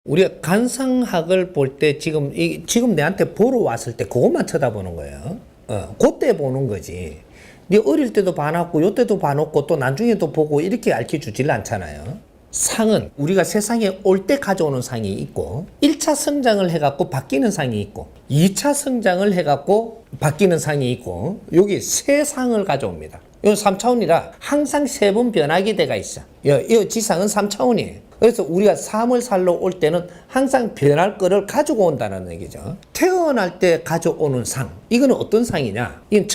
우리가 관상학을 볼 때 지금 내한테 보러 왔을 때 그것만 쳐다보는 거예요. 그때 보는 거지. 네 어릴 때도 봐놨고 요때도 봐놓고 또 나중에도 보고 이렇게 알려주질 않잖아요. 상은 우리가 세상에 올 때 가져오는 상이 있고 1차 성장을 해갖고 바뀌는 상이 있고 2차 성장을 해갖고 바뀌는 상이 있고 여기 세 상을 가져옵니다. 이건 3차원이라 항상 세 번 변하게 돼가 있어. 이 지상은 3차원이에요. 그래서 우리가 삶을 살러 올 때는 항상 변할 거를 가지고 온다는 얘기죠. 태어날 때 가져오는 상. 이거는 어떤 상이냐? 이건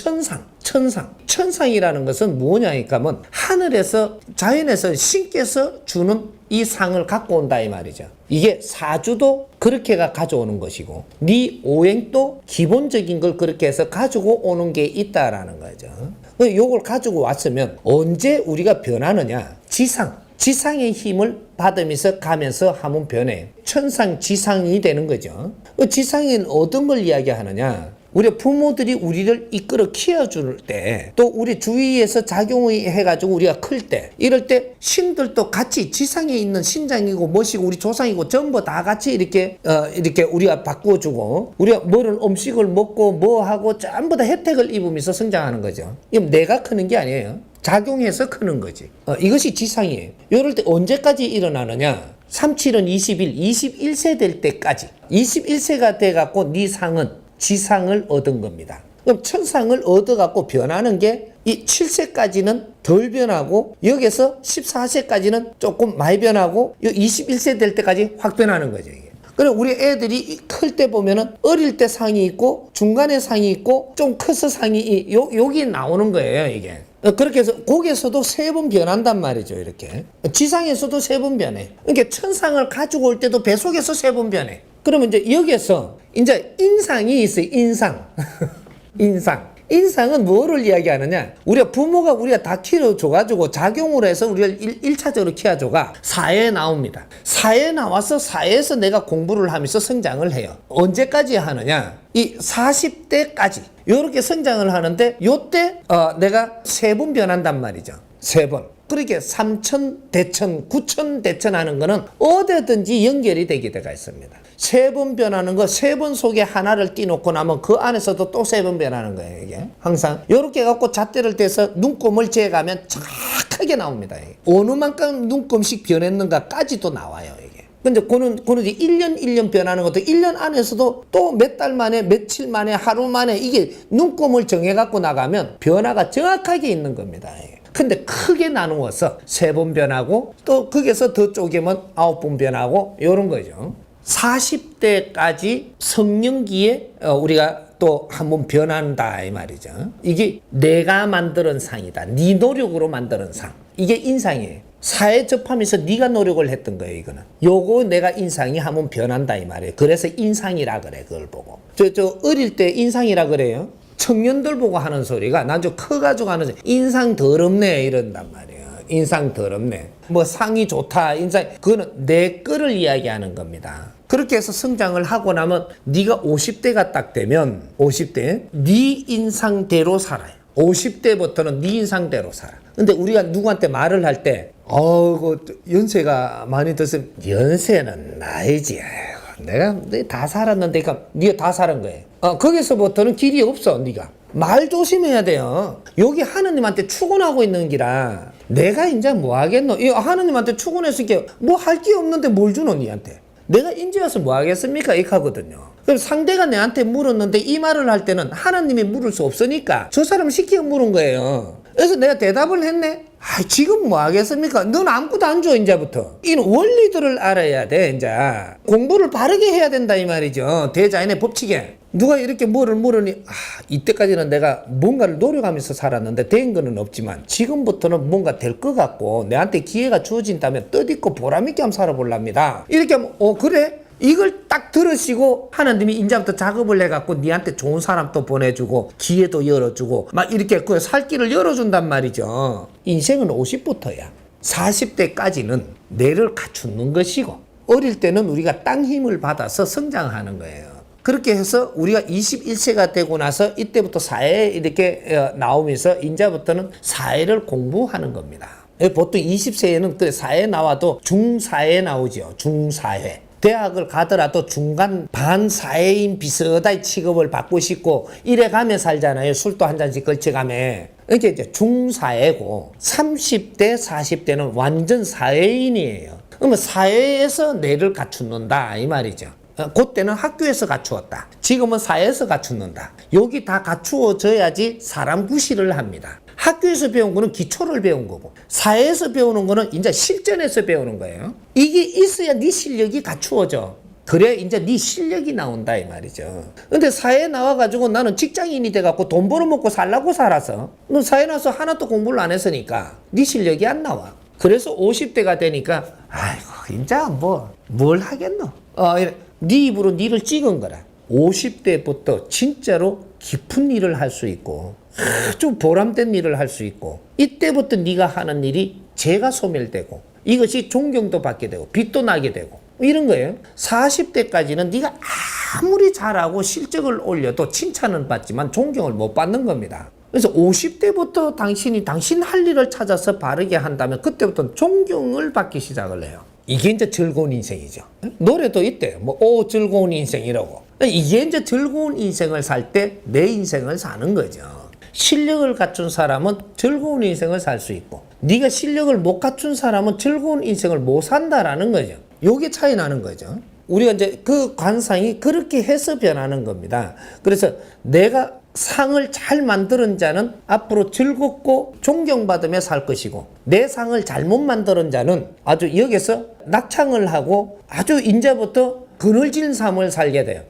천상이라는 것은 뭐냐니까 하면 하늘에서 자연에서 신께서 주는 이 상을 갖고 온다 이 말이죠. 이게 사주도 그렇게가 가져오는 것이고 네 오행도 기본적인 걸 그렇게 해서 가지고 오는 게 있다라는 거죠. 요걸 가지고 왔으면 언제 우리가 변하느냐? 지상의 힘을 받으면서 가면서 하면 변해. 천상지상이 되는 거죠. 지상인 어떤 걸 이야기하느냐? 우리 부모들이 우리를 이끌어 키워줄 때, 또 우리 주위에서 작용을 해가지고 우리가 클 때, 이럴 때 신들도 같이 지상에 있는 신장이고 뭐시고 우리 조상이고 전부 다 같이 이렇게 우리가 바꾸어주고, 우리가 뭐를 음식을 먹고 뭐 하고 전부 다 혜택을 입으면서 성장하는 거죠. 이건 내가 크는 게 아니에요. 작용해서 크는 거지. 이것이 지상이에요. 이럴 때 언제까지 일어나느냐? 37은 21세 될 때까지. 21세가 돼갖고 네 상은 지상을 얻은 겁니다. 그럼 천상을 얻어갖고 변하는 게 이 7세까지는 덜 변하고 여기서 14세까지는 조금 많이 변하고 21세 될 때까지 확 변하는 거죠. 이게. 그럼 우리 애들이 클 때 보면은 어릴 때 상이 있고 중간에 상이 있고 좀 커서 상이 여기 나오는 거예요. 이게. 그렇게 해서 거기에서도 세 번 변한단 말이죠. 이렇게. 지상에서도 세 번 변해. 그러니까 천상을 가지고 올 때도 배 속에서 세 번 변해. 그러면 이제 여기에서 이제 인상이 있어요. 인상은 뭐를 이야기하느냐? 부모가 다 키워줘가지고 작용을 해서 우리가 1차적으로 키워줘가 사회에 나옵니다. 사회에 나와서 사회에서 내가 공부를 하면서 성장을 해요. 언제까지 하느냐? 이 40대까지 이렇게 성장을 하는데 요때 내가 세 번 변한단 말이죠. 세 번. 그렇게 3천, 대천, 9천, 대천 하는 거는 어디든지 연결이 되게 되어 있습니다. 세 번 변하는 거, 세 번 속에 하나를 띄놓고 나면 그 안에서도 또 세 번 변하는 거예요, 이게. 항상. 이렇게 갖고 잣대를 떼서 눈곱을 재가면 정확하게 나옵니다. 이게. 어느 만큼 눈곱씩 변했는가까지도 나와요, 이게. 근데 그는 이제 1년 변하는 것도 1년 안에서도 또 몇 달 만에, 며칠 만에, 하루 만에 이게 눈곱을 정해갖고 나가면 변화가 정확하게 있는 겁니다. 이게. 근데 크게 나누어서 세 번 변하고 또 거기서 더 쪼개면 9번 변하고 이런 거죠. 40대까지 성년기에 우리가 또 한번 변한다 이 말이죠. 이게 내가 만드는 상이다. 네 노력으로 만드는 상. 이게 인상이에요. 사회 접하면서 네가 노력을 했던 거예요. 이거는. 요거 내가 인상이 한번 변한다 이 말이에요. 그래서 인상이라 그래. 그걸 보고. 저 어릴 때 인상이라 그래요. 청년들 보고 하는 소리가 난 좀 커가지고 하는 소리. 인상 더럽네 이런단 말이에요. 인상 더럽네. 뭐 상이 좋다. 그거는 내 거를 이야기하는 겁니다. 그렇게 해서 성장을 하고 나면 네가 50대가 딱 되면 50대 네 인상대로 살아요. 50대부터는 네 인상대로 살아. 근데 우리가 누구한테 말을 할 때 연세가 많이 들었으면 연세는 나이지. 내가 다 살았는데 그러니까 네가 다 살은 거예요. 거기서부터는 길이 없어. 네가 말 조심해야 돼요. 여기 하느님한테 출근하고 있는 기라 내가 이제 뭐 하겠노? 하느님한테 출근했으니까 뭐 할 게 없는데 뭘 주노 니한테? 내가 인제 와서 뭐 하겠습니까? 이렇게 하거든요. 그럼 상대가 내한테 물었는데 이 말을 할 때는 하나님이 물을 수 없으니까 저 사람 시키고 물은 거예요. 그래서 내가 대답을 했네. 지금 뭐 하겠습니까? 넌 아무것도 안 줘, 이제부터. 이 원리들을 알아야 돼, 이제. 공부를 바르게 해야 된다, 이 말이죠. 대자연의 법칙에. 누가 이렇게 뭐를 물으니, 이때까지는 내가 뭔가를 노력하면서 살았는데 된 거는 없지만 지금부터는 뭔가 될 것 같고 내한테 기회가 주어진다면 뜻있고 보람있게 한번 살아보랍니다. 이렇게 하면, 그래? 이걸 딱 들으시고 하나님이 이제부터 작업을 해갖고 니한테 좋은 사람 또 보내주고 기회도 열어주고 막 이렇게 그 살 길을 열어준단 말이죠. 인생은 50부터야. 40대까지는 뇌를 갖추는 것이고 어릴 때는 우리가 땅 힘을 받아서 성장하는 거예요. 그렇게 해서 우리가 21세가 되고 나서 이때부터 사회에 이렇게 나오면서 이제부터는 사회를 공부하는 겁니다. 보통 20세에는 그 사회에 나와도 중사회에 나오죠. 중사회. 대학을 가더라도 중간 반사회인 비슷하게 취급을 받고 싶고 이래 가며 살잖아요. 술도 한 잔씩 걸쳐가며. 이게 이제 중사회고 30대, 40대는 완전 사회인이에요. 그러면 사회에서 뇌를 갖추는다 이 말이죠. 그때는 학교에서 갖추었다. 지금은 사회에서 갖추는다. 여기 다 갖추어져야지 사람 구실을 합니다. 학교에서 배운 거는 기초를 배운 거고 사회에서 배우는 거는 이제 실전에서 배우는 거예요. 이게 있어야 네 실력이 갖추어져. 그래 이제 네 실력이 나온다 이 말이죠. 근데 사회에 나와가지고 나는 직장인이 돼갖고 돈 벌어먹고 살라고 살아서 너 사회 나서 하나도 공부를 안 했으니까 네 실력이 안 나와. 그래서 50대가 되니까 아이고 이제 뭘 하겠노. 네 입으로 니를 찍은 거라. 50대부터 진짜로 깊은 일을 할 수 있고 아주 보람된 일을 할 수 있고 이때부터 네가 하는 일이 죄가 소멸되고 이것이 존경도 받게 되고 빛도 나게 되고 이런 거예요. 40대까지는 네가 아무리 잘하고 실적을 올려도 칭찬은 받지만 존경을 못 받는 겁니다. 그래서 50대부터 당신 할 일을 찾아서 바르게 한다면 그때부터 존경을 받기 시작을 해요. 이게 이제 즐거운 인생이죠. 노래도 있대요. 즐거운 인생이라고. 이게 이제 즐거운 인생을 살 때 내 인생을 사는 거죠. 실력을 갖춘 사람은 즐거운 인생을 살 수 있고 네가 실력을 못 갖춘 사람은 즐거운 인생을 못 산다라는 거죠. 요게 차이 나는 거죠. 우리가 이제 그 관상이 그렇게 해서 변하는 겁니다. 그래서 내가 상을 잘 만드는 자는 앞으로 즐겁고 존경받으며 살 것이고 내 상을 잘못 만드는 자는 아주 여기서 낙창을 하고 아주 이제부터 그늘진 삶을 살게 돼요.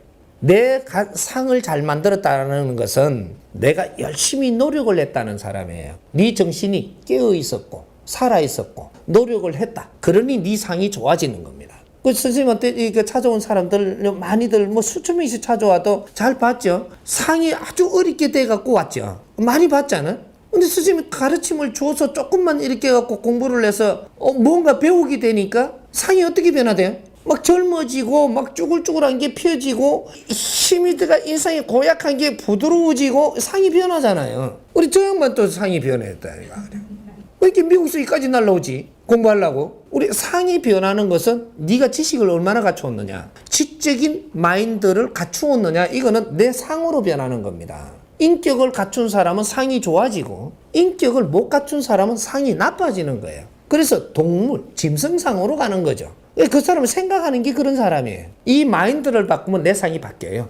내 상을 잘 만들었다는 것은 내가 열심히 노력을 했다는 사람이에요. 네 정신이 깨어 있었고 살아 있었고 노력을 했다. 그러니 네 상이 좋아지는 겁니다. 그 선생님한테 찾아온 사람들 많이들 수천 명씩 찾아와도 잘 봤죠. 상이 아주 어렵게 돼 갖고 왔죠. 많이 봤잖아. 근데 선생님이 가르침을 줘서 조금만 이렇게 해갖고 공부를 해서 뭔가 배우게 되니까 상이 어떻게 변화돼요? 막 젊어지고 막 쭈글쭈글한 게 펴지고 힘이 들어가 인상이 고약한 게 부드러워지고 상이 변하잖아요. 우리 저 양반 또 상이 변했다. 왜 이렇게 미국에서 여기까지 날라오지? 공부하려고? 우리 상이 변하는 것은 네가 지식을 얼마나 갖추었느냐, 지적인 마인드를 갖추었느냐, 이거는 내 상으로 변하는 겁니다. 인격을 갖춘 사람은 상이 좋아지고 인격을 못 갖춘 사람은 상이 나빠지는 거예요. 그래서 동물, 짐승상으로 가는 거죠. 그 사람은 생각하는 게 그런 사람이에요. 이 마인드를 바꾸면 내 상이 바뀌어요.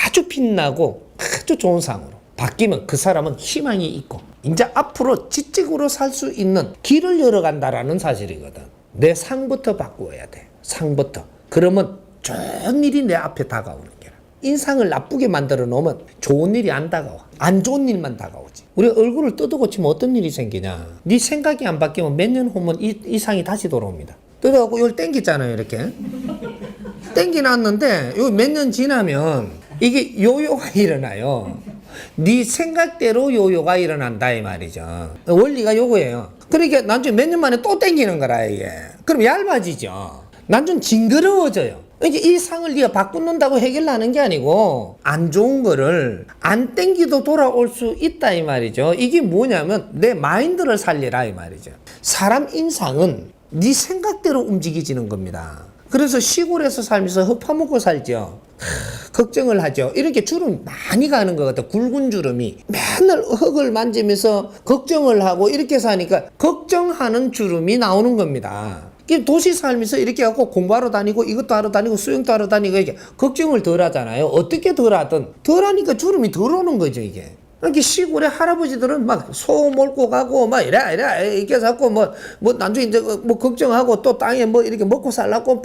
아주 빛나고 아주 좋은 상으로 바뀌면 그 사람은 희망이 있고 이제 앞으로 지적으로 살 수 있는 길을 열어간다라는 사실이거든. 내 상부터 바꾸어야 돼. 상부터. 그러면 좋은 일이 내 앞에 다가오는 거야. 인상을 나쁘게 만들어 놓으면 좋은 일이 안 다가와. 안 좋은 일만 다가오지. 우리 얼굴을 뜯어고치면 어떤 일이 생기냐. 네 생각이 안 바뀌면 몇 년 후면 이 상이 다시 돌아옵니다. 뜯어갖고 이걸 땡기잖아요. 이렇게 땡기놨는데 이거 몇 년 지나면 이게 요요가 일어나요. 네 생각대로 요요가 일어난다 이 말이죠. 원리가 요거예요. 그러니까 나중에 몇 년 만에 또 땡기는 거라 이게. 그럼 얇아지죠. 나중에 징그러워져요. 그러니까 이 상을 네가 바꾼다고 해결하는 게 아니고 안 좋은 거를 안 땡기도 돌아올 수 있다 이 말이죠. 이게 뭐냐면 내 마인드를 살리라 이 말이죠. 사람 인상은 네 생각대로 움직이지는 겁니다. 그래서 시골에서 살면서 흙 파먹고 살죠. 걱정을 하죠. 이렇게 주름이 많이 가는 것 같아. 굵은 주름이. 맨날 흙을 만지면서 걱정을 하고 이렇게 사니까 걱정하는 주름이 나오는 겁니다. 도시 살면서 이렇게 하고 공부하러 다니고 이것도 하러 다니고 수영도 하러 다니고 이렇게 걱정을 덜 하잖아요. 어떻게 덜 하든 덜 하니까 주름이 덜 오는 거죠 이게. 이렇게 시골에 할아버지들은 막 소 몰고 가고 막 이래 이렇게 자꾸 뭐 나중에 이제 뭐 걱정하고 또 땅에 이렇게 먹고 살라고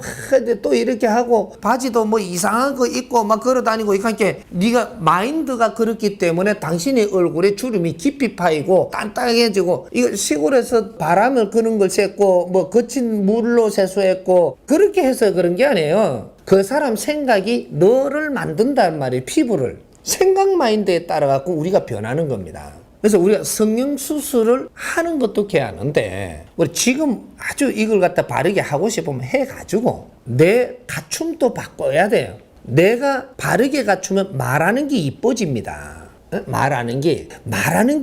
또 이렇게 하고 바지도 이상한 거 입고 막 걸어 다니고 이렇게 네가 마인드가 그렇기 때문에 당신의 얼굴에 주름이 깊이 파이고 단단해지고 이거 시골에서 바람을 끄는 걸 쐈고 거친 물로 세수했고 그렇게 해서 그런 게 아니에요. 그 사람 생각이 너를 만든단 말이에요. 피부를. 생각 마인드에 따라 갖고 우리가 변하는 겁니다. 그래서 우리가 성형수술을 하는 것도 개하는데 우리 지금 아주 이걸 갖다 바르게 하고 싶으면 해가지고 내 갖춤도 바꿔야 돼요. 내가 바르게 갖추면 말하는 게 이뻐집니다. 말하는 게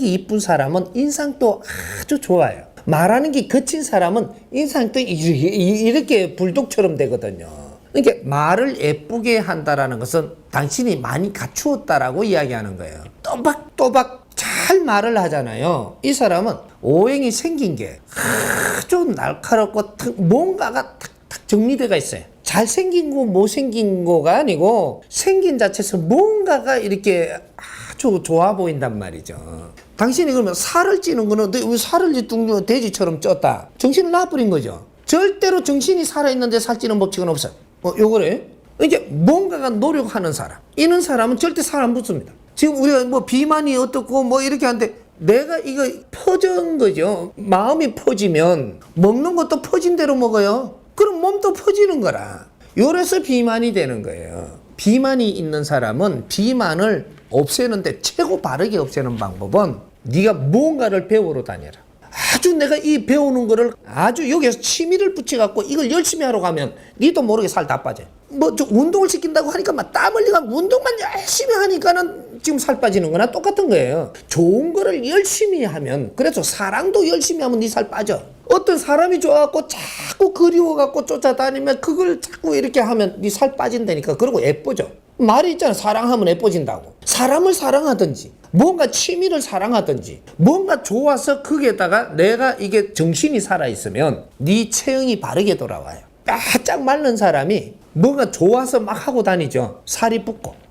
이쁜 사람은 인상도 아주 좋아요. 말하는 게 거친 사람은 인상도 이렇게 불독처럼 되거든요. 그러니까 말을 예쁘게 한다라는 것은 당신이 많이 갖추었다라고 이야기하는 거예요. 또박또박 잘 말을 하잖아요. 이 사람은 오행이 생긴 게 아주 날카롭고 뭔가가 탁탁 정리되어 있어요. 잘생긴 거 못생긴 거가 아니고 생긴 자체에서 뭔가가 이렇게 아주 좋아 보인단 말이죠. 당신이 그러면 살을 찌는 거는 왜 살을 돼지처럼 쪘다. 정신을 놔버린 거죠. 절대로 정신이 살아있는데 살찌는 법칙은 없어요. 요거래. 이게 뭔가가 노력하는 사람. 이런 사람은 절대 살 안 붙습니다. 지금 우리가 뭐 비만이 어떻고 뭐 이렇게 하는데 내가 이거 퍼진 거죠. 마음이 퍼지면 먹는 것도 퍼진 대로 먹어요. 그럼 몸도 퍼지는 거라. 요래서 비만이 되는 거예요. 비만이 있는 사람은 비만을 없애는데 최고 바르게 없애는 방법은 네가 무언가를 배우러 다녀라. 아주 내가 이 배우는 거를 아주 여기에서 취미를 붙여갖고 이걸 열심히 하러 가면 니도 모르게 살 다 빠져. 뭐 저 운동을 시킨다고 하니까 막 땀 흘리고 운동만 열심히 하니까는 지금 살 빠지는 거나 똑같은 거예요. 좋은 거를 열심히 하면, 그래서 사랑도 열심히 하면 니 살 빠져. 어떤 사람이 좋아갖고 자꾸 그리워갖고 쫓아다니면 그걸 자꾸 이렇게 하면 니 살 빠진다니까. 그러고 예뻐져. 말이 있잖아. 사랑하면 예뻐진다고. 사람을 사랑하든지 뭔가 취미를 사랑하든지 뭔가 좋아서 거기에다가 내가 이게 정신이 살아있으면 네 체형이 바르게 돌아와요. 바짝 마른 사람이 뭔가 좋아서 막 하고 다니죠. 살이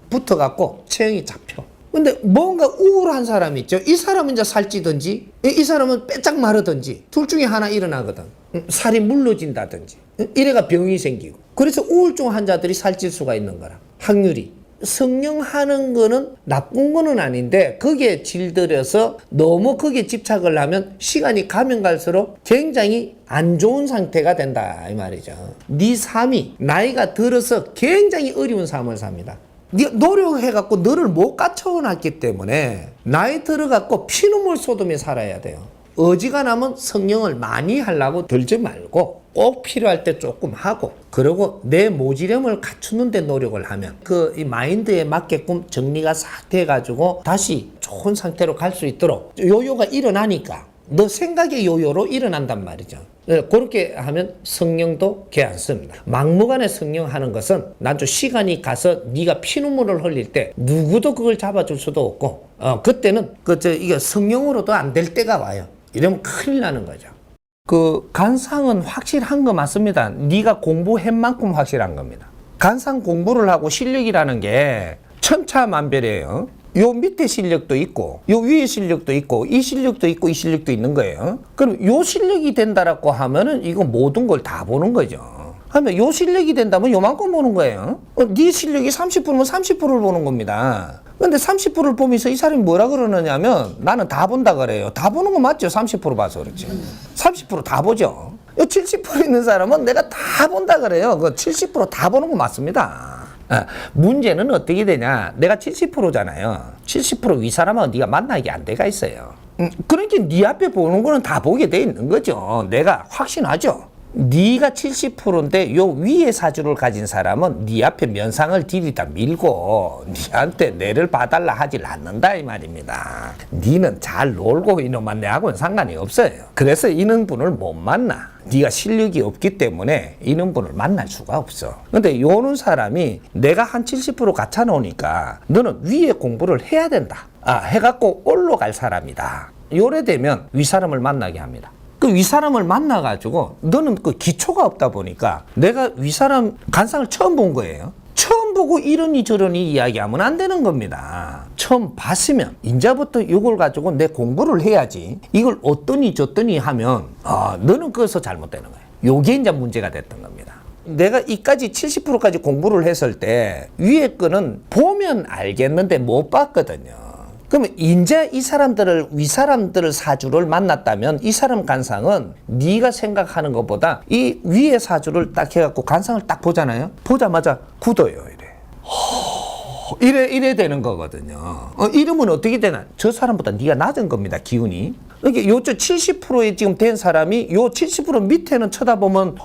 붙어갖고 체형이 잡혀. 근데 뭔가 우울한 사람이 있죠. 이 사람은 이제 살찌든지 이 사람은 빼짝 마르든지 둘 중에 하나 일어나거든. 살이 물러진다든지 이래가 병이 생기고. 그래서 우울증 환자들이 살찔 수가 있는 거라. 확률이. 성령하는 거는 나쁜 거는 아닌데 거기에 질들여서 너무 거기에 집착을 하면 시간이 가면 갈수록 굉장히 안 좋은 상태가 된다 이 말이죠. 네 삶이 나이가 들어서 굉장히 어려운 삶을 삽니다. 네가 노력해갖고 너를 못 갖춰놨기 때문에 나이 들어갖고 피눈물 쏟으며 살아야 돼요. 어지간하면 성령을 많이 하려고 들지 말고 꼭 필요할 때 조금 하고, 그리고 내 모지름을 갖추는 데 노력을 하면 이 마인드에 맞게끔 정리가 싹 돼가지고 다시 좋은 상태로 갈 수 있도록 요요가 일어나니까 너 생각의 요요로 일어난단 말이죠. 그렇게 하면 성령도 개안습니다. 막무가내 성령하는 것은 나중 시간이 가서 네가 피눈물을 흘릴 때 누구도 그걸 잡아줄 수도 없고 그때는 이게 성령으로도 안 될 때가 와요. 이러면 큰일 나는 거죠. 간상은 확실한 거 맞습니다. 네가 공부한 만큼 확실한 겁니다. 간상 공부를 하고 실력이라는 게 천차만별이에요. 요 밑에 실력도 있고 요 위에 실력도 있고 이 실력도 있고 이 실력도 있는 거예요. 그럼 요 실력이 된다라고 하면은 이거 모든 걸 다 보는 거죠. 하면 요 실력이 된다면 요만큼 보는 거예요. 네 실력이 30%면 30%를 보는 겁니다. 근데 30%를 보면서 이 사람이 뭐라 그러느냐면 나는 다 본다 그래요. 다 보는 거 맞죠? 30% 봐서 그렇지. 30% 다 보죠. 70% 있는 사람은 내가 다 본다 그래요. 70% 다 보는 거 맞습니다. 문제는 어떻게 되냐. 내가 70%잖아요. 70% 위 사람하고 네가 만나게 안 돼가 있어요. 그러니까 네 앞에 보는 거는 다 보게 돼 있는 거죠. 내가 확신하죠. 네가 70%인데 요 위에 사주를 가진 사람은 네 앞에 면상을 들이다 밀고 네한테 내를 봐달라 하질 않는다 이 말입니다. 네는 잘 놀고 이놈만 내하고는 상관이 없어요. 그래서 이런 분을 못 만나. 네가 실력이 없기 때문에 이런 분을 만날 수가 없어. 근데 요런 사람이 내가 한 70% 갖춰 놓으니까 너는 위에 공부를 해야 된다. 해갖고 올라갈 사람이다. 요래 되면 위 사람을 만나게 합니다. 그 윗사람을 만나가지고 너는 그 기초가 없다 보니까 내가 윗사람 간상을 처음 본 거예요. 처음 보고 이러니 저러니 이야기하면 안 되는 겁니다. 처음 봤으면 이제부터 이걸 가지고 내 공부를 해야지. 이걸 어떠니 저떠니 하면 너는 그래서 잘못되는 거예요. 요게 이제 문제가 됐던 겁니다. 내가 이까지 70%까지 공부를 했을 때 위에 거는 보면 알겠는데 못 봤거든요. 그러면 이제 이 사람들을 윗사람들을 사주를 만났다면 이 사람 간상은 네가 생각하는 것보다 이 위에 사주를 딱 해갖고 간상을 딱 보잖아요. 보자마자 굳어요. 이래 되는 거거든요. 이러면 어떻게 되나? 저 사람보다 네가 낮은 겁니다. 기운이. 그러니까 요쪽 70%에 지금 된 사람이 요 70% 밑에는 쳐다보면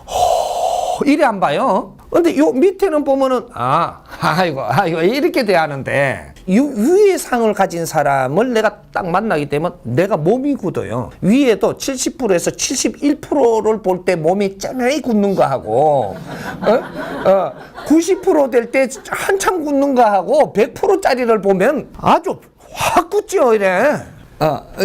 이래 안 봐요. 근데 요 밑에는 보면은 아이고 이렇게 돼야 하는데 위의 상을 가진 사람을 내가 딱 만나게 되면 내가 몸이 굳어요. 위에도 70%에서 71%를 볼 때 몸이 쩌면이 굳는 거 하고 90% 될 때 한참 굳는 거 하고 100%짜리를 보면 아주 확 굳죠. 이래.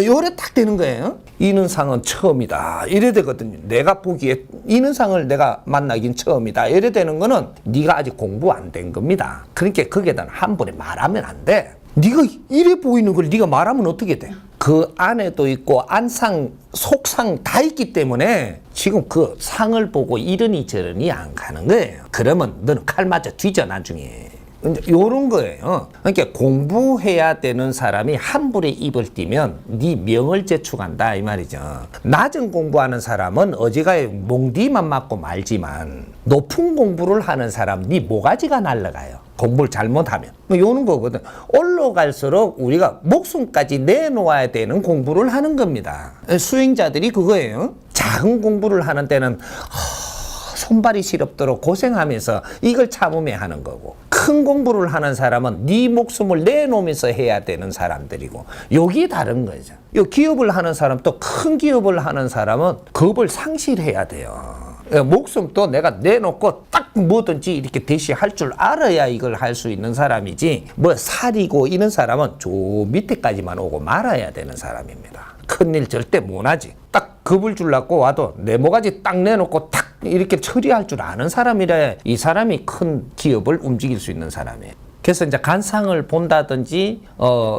요래 딱 되는 거예요. 이는 상은 처음이다. 이래 되거든요. 내가 보기에 이는 상을 내가 만나긴 처음이다. 이래 되는 거는 네가 아직 공부 안 된 겁니다. 그러니까 거기에다 함부로 말하면 안 돼. 네가 이래 보이는 걸 네가 말하면 어떻게 돼? 그 안에도 있고 안상, 속상 다 있기 때문에 지금 그 상을 보고 이러니 저러니 안 가는 거예요. 그러면 너는 칼 맞아 뒤져 나중에. 요런 거예요. 그러니까 공부해야 되는 사람이 함부로 입을 띠면 네 명을 제축한다 이 말이죠. 낮은 공부하는 사람은 어지간히 몽디만 맞고 말지만 높은 공부를 하는 사람 네 모가지가 날아가요. 공부를 잘못하면. 요런 거거든. 올라갈수록 우리가 목숨까지 내놓아야 되는 공부를 하는 겁니다. 수행자들이 그거예요. 작은 공부를 하는 때는 손발이 시렵도록 고생하면서 이걸 참으며 하는 거고, 큰 공부를 하는 사람은 네 목숨을 내놓으면서 해야 되는 사람들이고, 여기 다른 거죠. 요 기업을 하는 사람, 또 큰 기업을 하는 사람은 겁을 상실해야 돼요. 목숨도 내가 내놓고 딱 뭐든지 이렇게 대시할 줄 알아야 이걸 할 수 있는 사람이지, 뭐 살이고 이런 사람은 저 밑에까지만 오고 말아야 되는 사람입니다. 큰일 절대 못하지. 딱 겁을 주려고 와도 내 모가지 딱 내놓고 탁 이렇게 처리할 줄 아는 사람이라 이 사람이 큰 기업을 움직일 수 있는 사람이에요. 그래서 이제 간상을 본다든지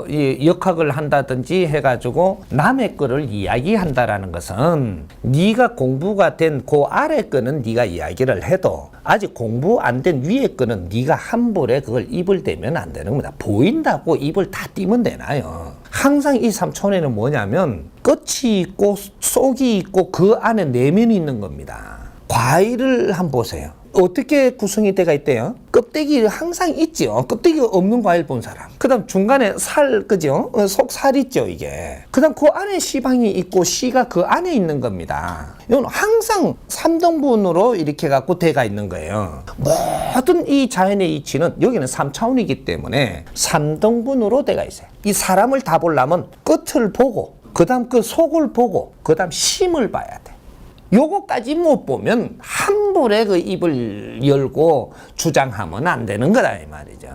이 역학을 한다든지 해가지고 남의 거를 이야기한다라는 것은 네가 공부가 된 그 아래 거는 네가 이야기를 해도 아직 공부 안 된 위에 거는 네가 함부로 그걸 입을 대면 안 되는 겁니다. 보인다고 입을 다 띄면 되나요? 항상 이 삼촌에는 뭐냐면 끝이 있고 속이 있고 그 안에 내면이 있는 겁니다. 과일을 한번 보세요. 어떻게 구성이 돼가 있대요? 껍데기 항상 있죠. 껍데기가 없는 과일 본 사람. 그 다음 중간에 살, 그죠? 속 살 있죠, 이게. 그 다음 그 안에 씨방이 있고 씨가 그 안에 있는 겁니다. 이건 항상 3등분으로 이렇게 갖고 돼가 있는 거예요. 모든 이 자연의 이치는 여기는 3차원이기 때문에 3등분으로 돼가 있어요. 이 사람을 다 보려면 끝을 보고, 그 다음 그 속을 보고, 그 다음 심을 봐야 돼. 요거까지 못 보면 함부로 그 입을 열고 주장하면 안 되는 거다 이 말이죠.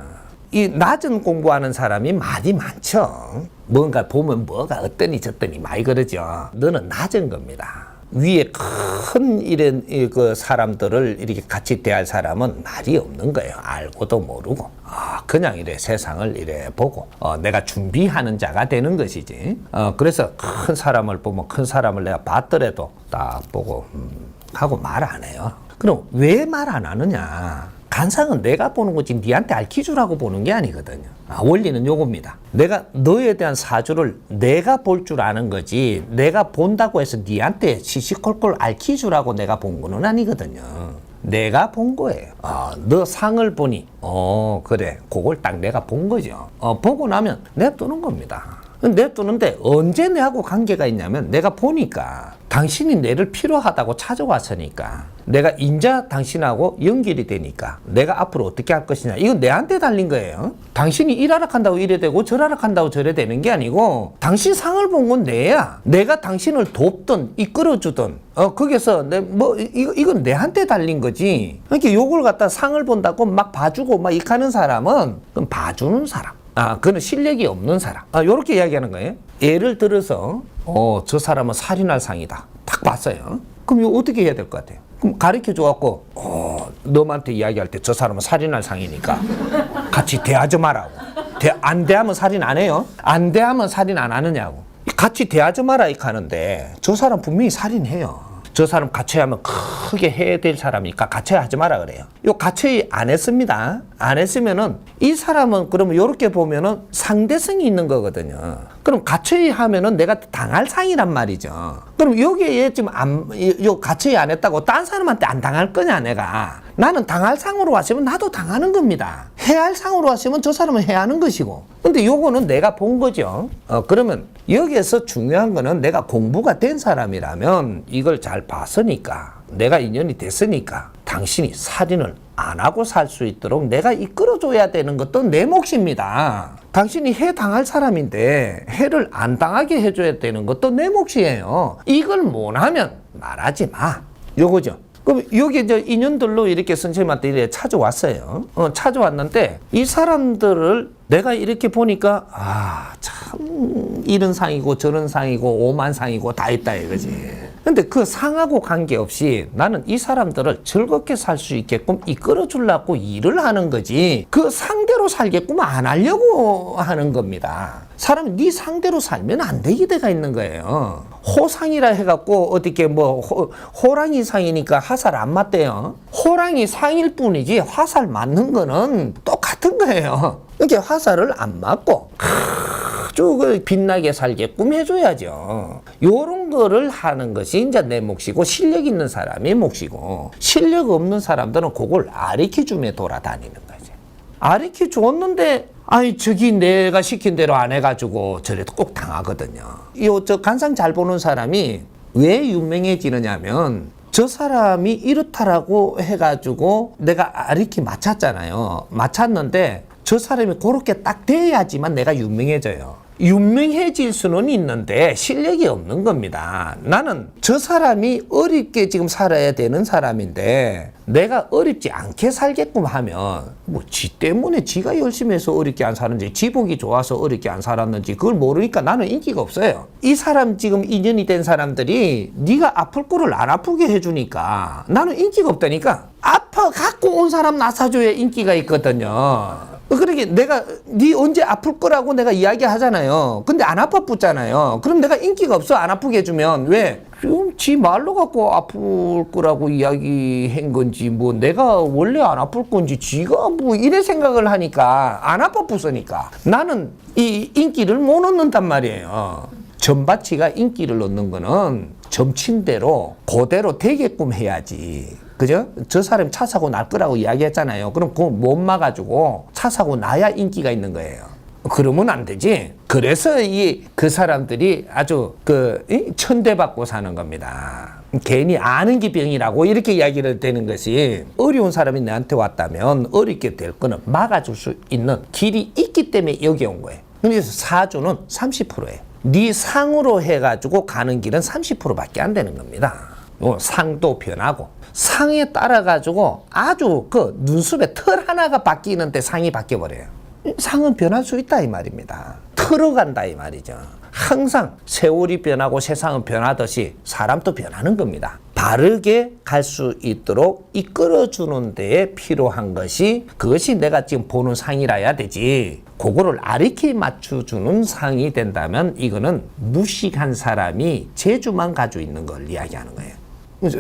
이 낮은 공부하는 사람이 말이 많죠. 뭔가 보면 뭐가 어떠니 저떠니 많이 그러죠. 너는 낮은 겁니다. 위에 큰 이런 그 사람들을 이렇게 같이 대할 사람은 말이 없는 거예요. 알고도 모르고 그냥 이래 세상을 이래 보고 내가 준비하는 자가 되는 것이지. 그래서 큰 사람을 보면 큰 사람을 내가 봤더라도 딱 보고 하고 말 안 해요. 그럼 왜 말 안 하느냐? 간상은 내가 보는 거지 니한테 알려주라고 보는 게 아니거든요. 원리는 요겁니다. 내가 너에 대한 사주를 내가 볼 줄 아는 거지 내가 본다고 해서 니한테 시시콜콜 알려주라고 내가 본 거는 아니거든요. 내가 본 거예요. 너 상을 보니 그래 그걸 딱 내가 본 거죠. 보고 나면 냅두는 겁니다. 냅두는데 언제 내하고 관계가 있냐면 내가 보니까 당신이 내를 필요하다고 찾아왔으니까 내가 인자 당신하고 연결이 되니까 내가 앞으로 어떻게 할 것이냐 이건 내한테 달린 거예요. 당신이 이라라 한다고 이래 되고 저라라 한다고 저래 되는 게 아니고 당신 상을 본 건 내야. 내가 당신을 돕든 이끌어주든 거기서 이건 내한테 달린 거지. 그러니까 요걸 갖다 상을 본다고 막 봐주고 막 이카는 사람은 그건 봐주는 사람. 그거는 실력이 없는 사람. 요렇게 이야기하는 거예요. 예를 들어서, 저 사람은 살인할 상이다. 딱 봤어요. 그럼 이거 어떻게 해야 될 것 같아요? 그럼 가르쳐 줘갖고, 너한테 이야기할 때 저 사람은 살인할 상이니까 같이 대하지 말라고. 안 대하면 살인 안 해요? 안 대하면 살인 안 하느냐고. 같이 대하지 마라 이렇게 하는데, 저 사람 분명히 살인해요. 저 사람 가처하면 크게 해야 될 사람이니까 가처하지 마라 그래요. 요 가처이 안 했습니다. 안 했으면은 이 사람은 그러면 요렇게 보면은 상대성이 있는 거거든요. 그럼 가처이 하면은 내가 당할 상이란 말이죠. 그럼 여기에 지금 요 가처이 안 했다고 딴 사람한테 안 당할 거냐 내가. 나는 당할 상으로 왔으면 나도 당하는 겁니다. 해야 할 상으로 왔으면 저 사람은 해야 하는 것이고. 근데 요거는 내가 본 거죠. 그러면 여기에서 중요한 거는 내가 공부가 된 사람이라면 이걸 잘 봤으니까 내가 인연이 됐으니까 당신이 살인을 안 하고 살 수 있도록 내가 이끌어줘야 되는 것도 내 몫입니다. 당신이 해 당할 사람인데 해를 안 당하게 해줘야 되는 것도 내 몫이에요. 이걸 못하면 말하지 마. 요거죠. 그럼 여기 이제 인연들로 이렇게 선생님한테 이렇게 찾아왔어요. 찾아왔는데 이 사람들을 내가 이렇게 보니까 참 이런 상이고 저런 상이고 오만 상이고 다 있다 이거지. 근데 그 상하고 관계없이 나는 이 사람들을 즐겁게 살 수 있게끔 이끌어 주려고 일을 하는 거지 그 상대로 살게끔 안 하려고 하는 겁니다. 사람이 네 상대로 살면 안 되게 돼가 있는 거예요. 호상이라 해갖고 어떻게 뭐 호랑이 상이니까 화살 안 맞대요. 호랑이 상일 뿐이지 화살 맞는 거는 똑같은 거예요. 이렇게 화살을 안 맞고 아주 빛나게 살게끔 해줘야죠. 요런 거를 하는 것이 이제 내 몫이고 실력 있는 사람의 몫이고 실력 없는 사람들은 그걸 아리키줌에 돌아다니는 거지. 아리키 줬는데 저기 내가 시킨 대로 안 해가지고 저래도 꼭 당하거든요. 저 간상 잘 보는 사람이 왜 유명해지느냐면 저 사람이 이렇다라고 해가지고 내가 아리키 맞췄잖아요. 맞췄는데 저 사람이 그렇게 딱 돼야지만 내가 유명해져요. 유명해질 수는 있는데 실력이 없는 겁니다. 나는 저 사람이 어렵게 지금 살아야 되는 사람인데 내가 어렵지 않게 살게끔 하면 뭐 지 때문에 지가 열심히 해서 어렵게 안 사는지 지 보기 좋아서 어렵게 안 살았는지 그걸 모르니까 나는 인기가 없어요. 이 사람 지금 인연이 된 사람들이 네가 아플 거를 안 아프게 해주니까 나는 인기가 없다니까. 아파 갖고 온 사람 나사줘야 인기가 있거든요. 그러게 내가 네 언제 아플 거라고 내가 이야기하잖아요. 근데 안 아팠잖아요. 그럼 내가 인기가 없어 안 아프게 해주면 왜? 지금 지 말로 갖고 아플 거라고 이야기한 건지 뭐 내가 원래 안 아플 건지 지가 뭐 이래 생각을 하니까 안 아팠으니까 나는 이 인기를 못 얻는단 말이에요. 전바치가 인기를 얻는 거는 점친대로 그대로 되게끔 해야지. 그죠? 저 사람이 차 사고 날 거라고 이야기했잖아요. 그럼 그거 못 막아주고 차 사고 나야 인기가 있는 거예요. 그러면 안 되지. 그래서 그 사람들이 아주 천대받고 사는 겁니다. 괜히 아는 게 병이라고 이렇게 이야기를 되는 것이 어려운 사람이 나한테 왔다면 어렵게 될 거는 막아줄 수 있는 길이 있기 때문에 여기 온 거예요. 그래서 사주는 30%예요. 네 상으로 해가지고 가는 길은 30%밖에 안 되는 겁니다. 상도 변하고 상에 따라 가지고 아주 그 눈썹에 털 하나가 바뀌는데 상이 바뀌어 버려요. 상은 변할 수 있다 이 말입니다. 틀어간다 이 말이죠. 항상 세월이 변하고 세상은 변하듯이 사람도 변하는 겁니다. 바르게 갈 수 있도록 이끌어주는 데에 필요한 것이 그것이 내가 지금 보는 상이라야 되지. 그거를 아리키 맞춰주는 상이 된다면 이거는 무식한 사람이 재주만 가지고 있는 걸 이야기하는 거예요.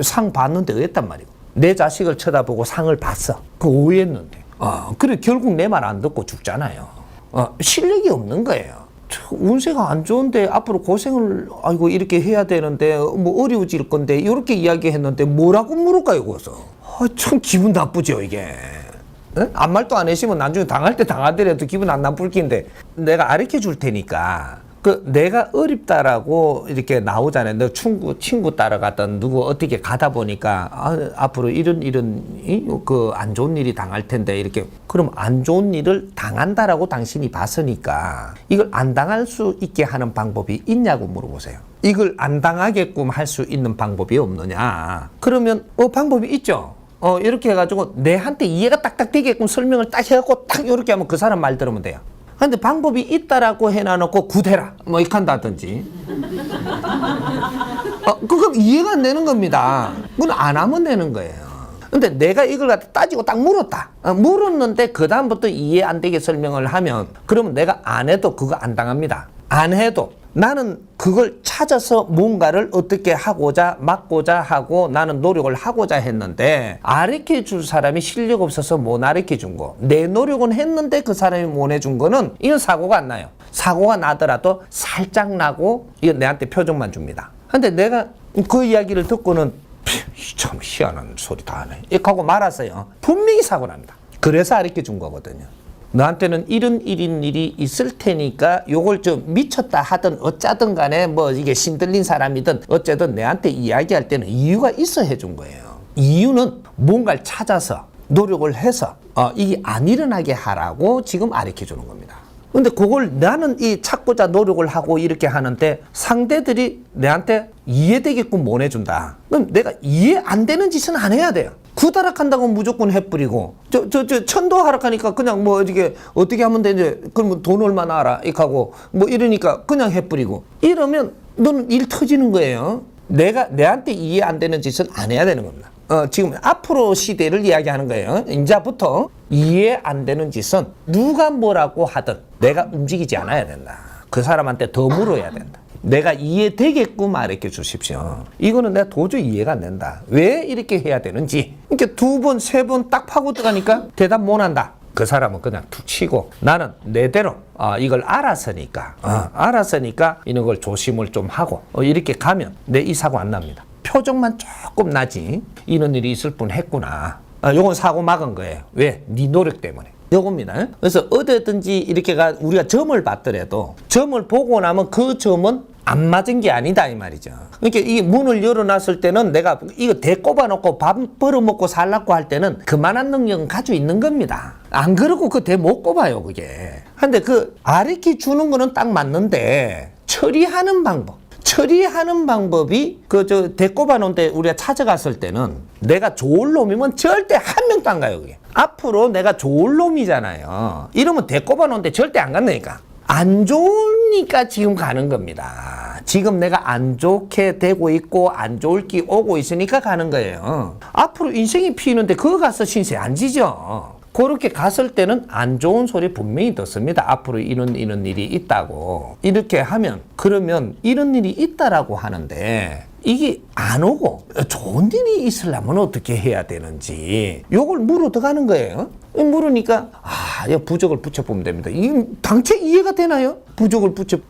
상 봤는데 어땠단 말이고 내 자식을 쳐다보고 상을 봤어. 그 오해했는데 그래 결국 내 말 안 듣고 죽잖아요. 실력이 없는 거예요. 운세가 안 좋은데 앞으로 고생을 이렇게 해야 되는데 뭐 어려워질 건데 이렇게 이야기했는데 뭐라고 물을까요 거기서. 참 기분 나쁘죠 이게. 아무 말도 안 하시면 나중에 당할 때 당하더라도 기분 안 나쁠 긴데 내가 가르쳐 줄 테니까 내가 어렵다라고 이렇게 나오잖아요. 너 친구 따라갔던 누구 어떻게 가다 보니까 앞으로 이런 안 좋은 일이 당할 텐데 이렇게 그럼 안 좋은 일을 당한다라고 당신이 봤으니까 이걸 안 당할 수 있게 하는 방법이 있냐고 물어보세요. 이걸 안 당하게끔 할 수 있는 방법이 없느냐? 그러면 방법이 있죠. 이렇게 해가지고 내한테 이해가 딱딱 되게끔 설명을 딱 해갖고 딱 이렇게 하면 그 사람 말 들으면 돼요. 근데 방법이 있다라고 해놔놓고 구대라 뭐 이렇게 한다든지 그건 이해가 안 되는 겁니다. 그건 안 하면 되는 거예요. 근데 내가 이걸 갖다 따지고 딱 물었다. 물었는데 그 다음부터 이해 안 되게 설명을 하면 그러면 내가 안 해도 그거 안 당합니다. 안 해도 나는 그걸 찾아서 뭔가를 어떻게 하고자 막고자 하고 나는 노력을 하고자 했는데 가르쳐 줄 사람이 실력 없어서 못 가르쳐 준 거. 내 노력은 했는데 그 사람이 못 해준 거는 이건 사고가 안 나요. 사고가 나더라도 살짝 나고 이건 내한테 표정만 줍니다. 근데 내가 그 이야기를 듣고는 참 희한한 소리 다 하네 이렇게 하고 말았어요. 분명히 사고 납니다. 그래서 가르쳐 준 거거든요. 너한테는 이런 일이 있을 테니까 요걸 좀 미쳤다 하든 어쩌든 간에 뭐 이게 신들린 사람이든 어쨌든 내한테 이야기할 때는 이유가 있어 해준 거예요. 이유는 뭔가를 찾아서 노력을 해서 이게 안 일어나게 하라고 지금 가르쳐 주는 겁니다. 근데 그걸 나는 이 찾고자 노력을 하고 이렇게 하는데 상대들이 내한테 이해되게끔 못 해준다. 그럼 내가 이해 안 되는 짓은 안 해야 돼요. 구타락한다고 무조건 해버리고 천도 하락하니까 그냥 뭐 이렇게 어떻게 하면 되지? 그러면 돈 얼마나 알아? 이렇게 하고 뭐 이러니까 그냥 해버리고 이러면 너는 일 터지는 거예요. 내한테 이해 안 되는 짓은 안 해야 되는 겁니다. 지금 앞으로 시대를 이야기하는 거예요. 이제부터 이해 안 되는 짓은 누가 뭐라고 하든 내가 움직이지 않아야 된다. 그 사람한테 더 물어야 된다. 내가 이해되게끔 말해 주십시오. 이거는 내가 도저히 이해가 안 된다. 왜 이렇게 해야 되는지. 이렇게 2번, 3번 딱 파고 들어가니까 대답 못 한다. 그 사람은 그냥 툭 치고 나는 내대로 이걸 알았으니까 이런 걸 조심을 좀 하고 이렇게 가면 내 이 사고 안 납니다. 표정만 조금 나지 이런 일이 있을 뻔 했구나. 요건 사고 막은 거예요. 왜? 네 노력 때문에. 요겁니다. 그래서 어디든지 이렇게 우리가 점을 봤더라도 점을 보고 나면 그 점은 안 맞은 게 아니다 이 말이죠. 그러니까 이 문을 열어놨을 때는 내가 이거 대 꼽아놓고 밥 벌어먹고 살라고 할 때는 그만한 능력은 가지고 있는 겁니다. 안 그러고 그 대 못 꼽아요 그게. 근데 그 아르키 주는 거는 딱 맞는데 처리하는 방법이 대 꼽아놓은 데 우리가 찾아갔을 때는 내가 좋을 놈이면 절대 한 명도 안 가요 그게. 앞으로 내가 좋을 놈이잖아요. 이러면 대 꼽아놓은 데 절대 안 간다니까. 안 좋으니까 지금 가는 겁니다. 지금 내가 안 좋게 되고 있고 안 좋을 기 오고 있으니까 가는 거예요. 앞으로 인생이 피는데 그거 가서 신세 안 지죠. 그렇게 갔을 때는 안 좋은 소리 분명히 듣습니다. 앞으로 이런 일이 있다고. 이렇게 하면 그러면 이런 일이 있다라고 하는데 이게 안 오고 좋은 일이 있으려면 어떻게 해야 되는지 요걸 물어 들어가는 거예요. 물으니까 부적을 붙여보면 됩니다. 이게 당최 이해가 되나요?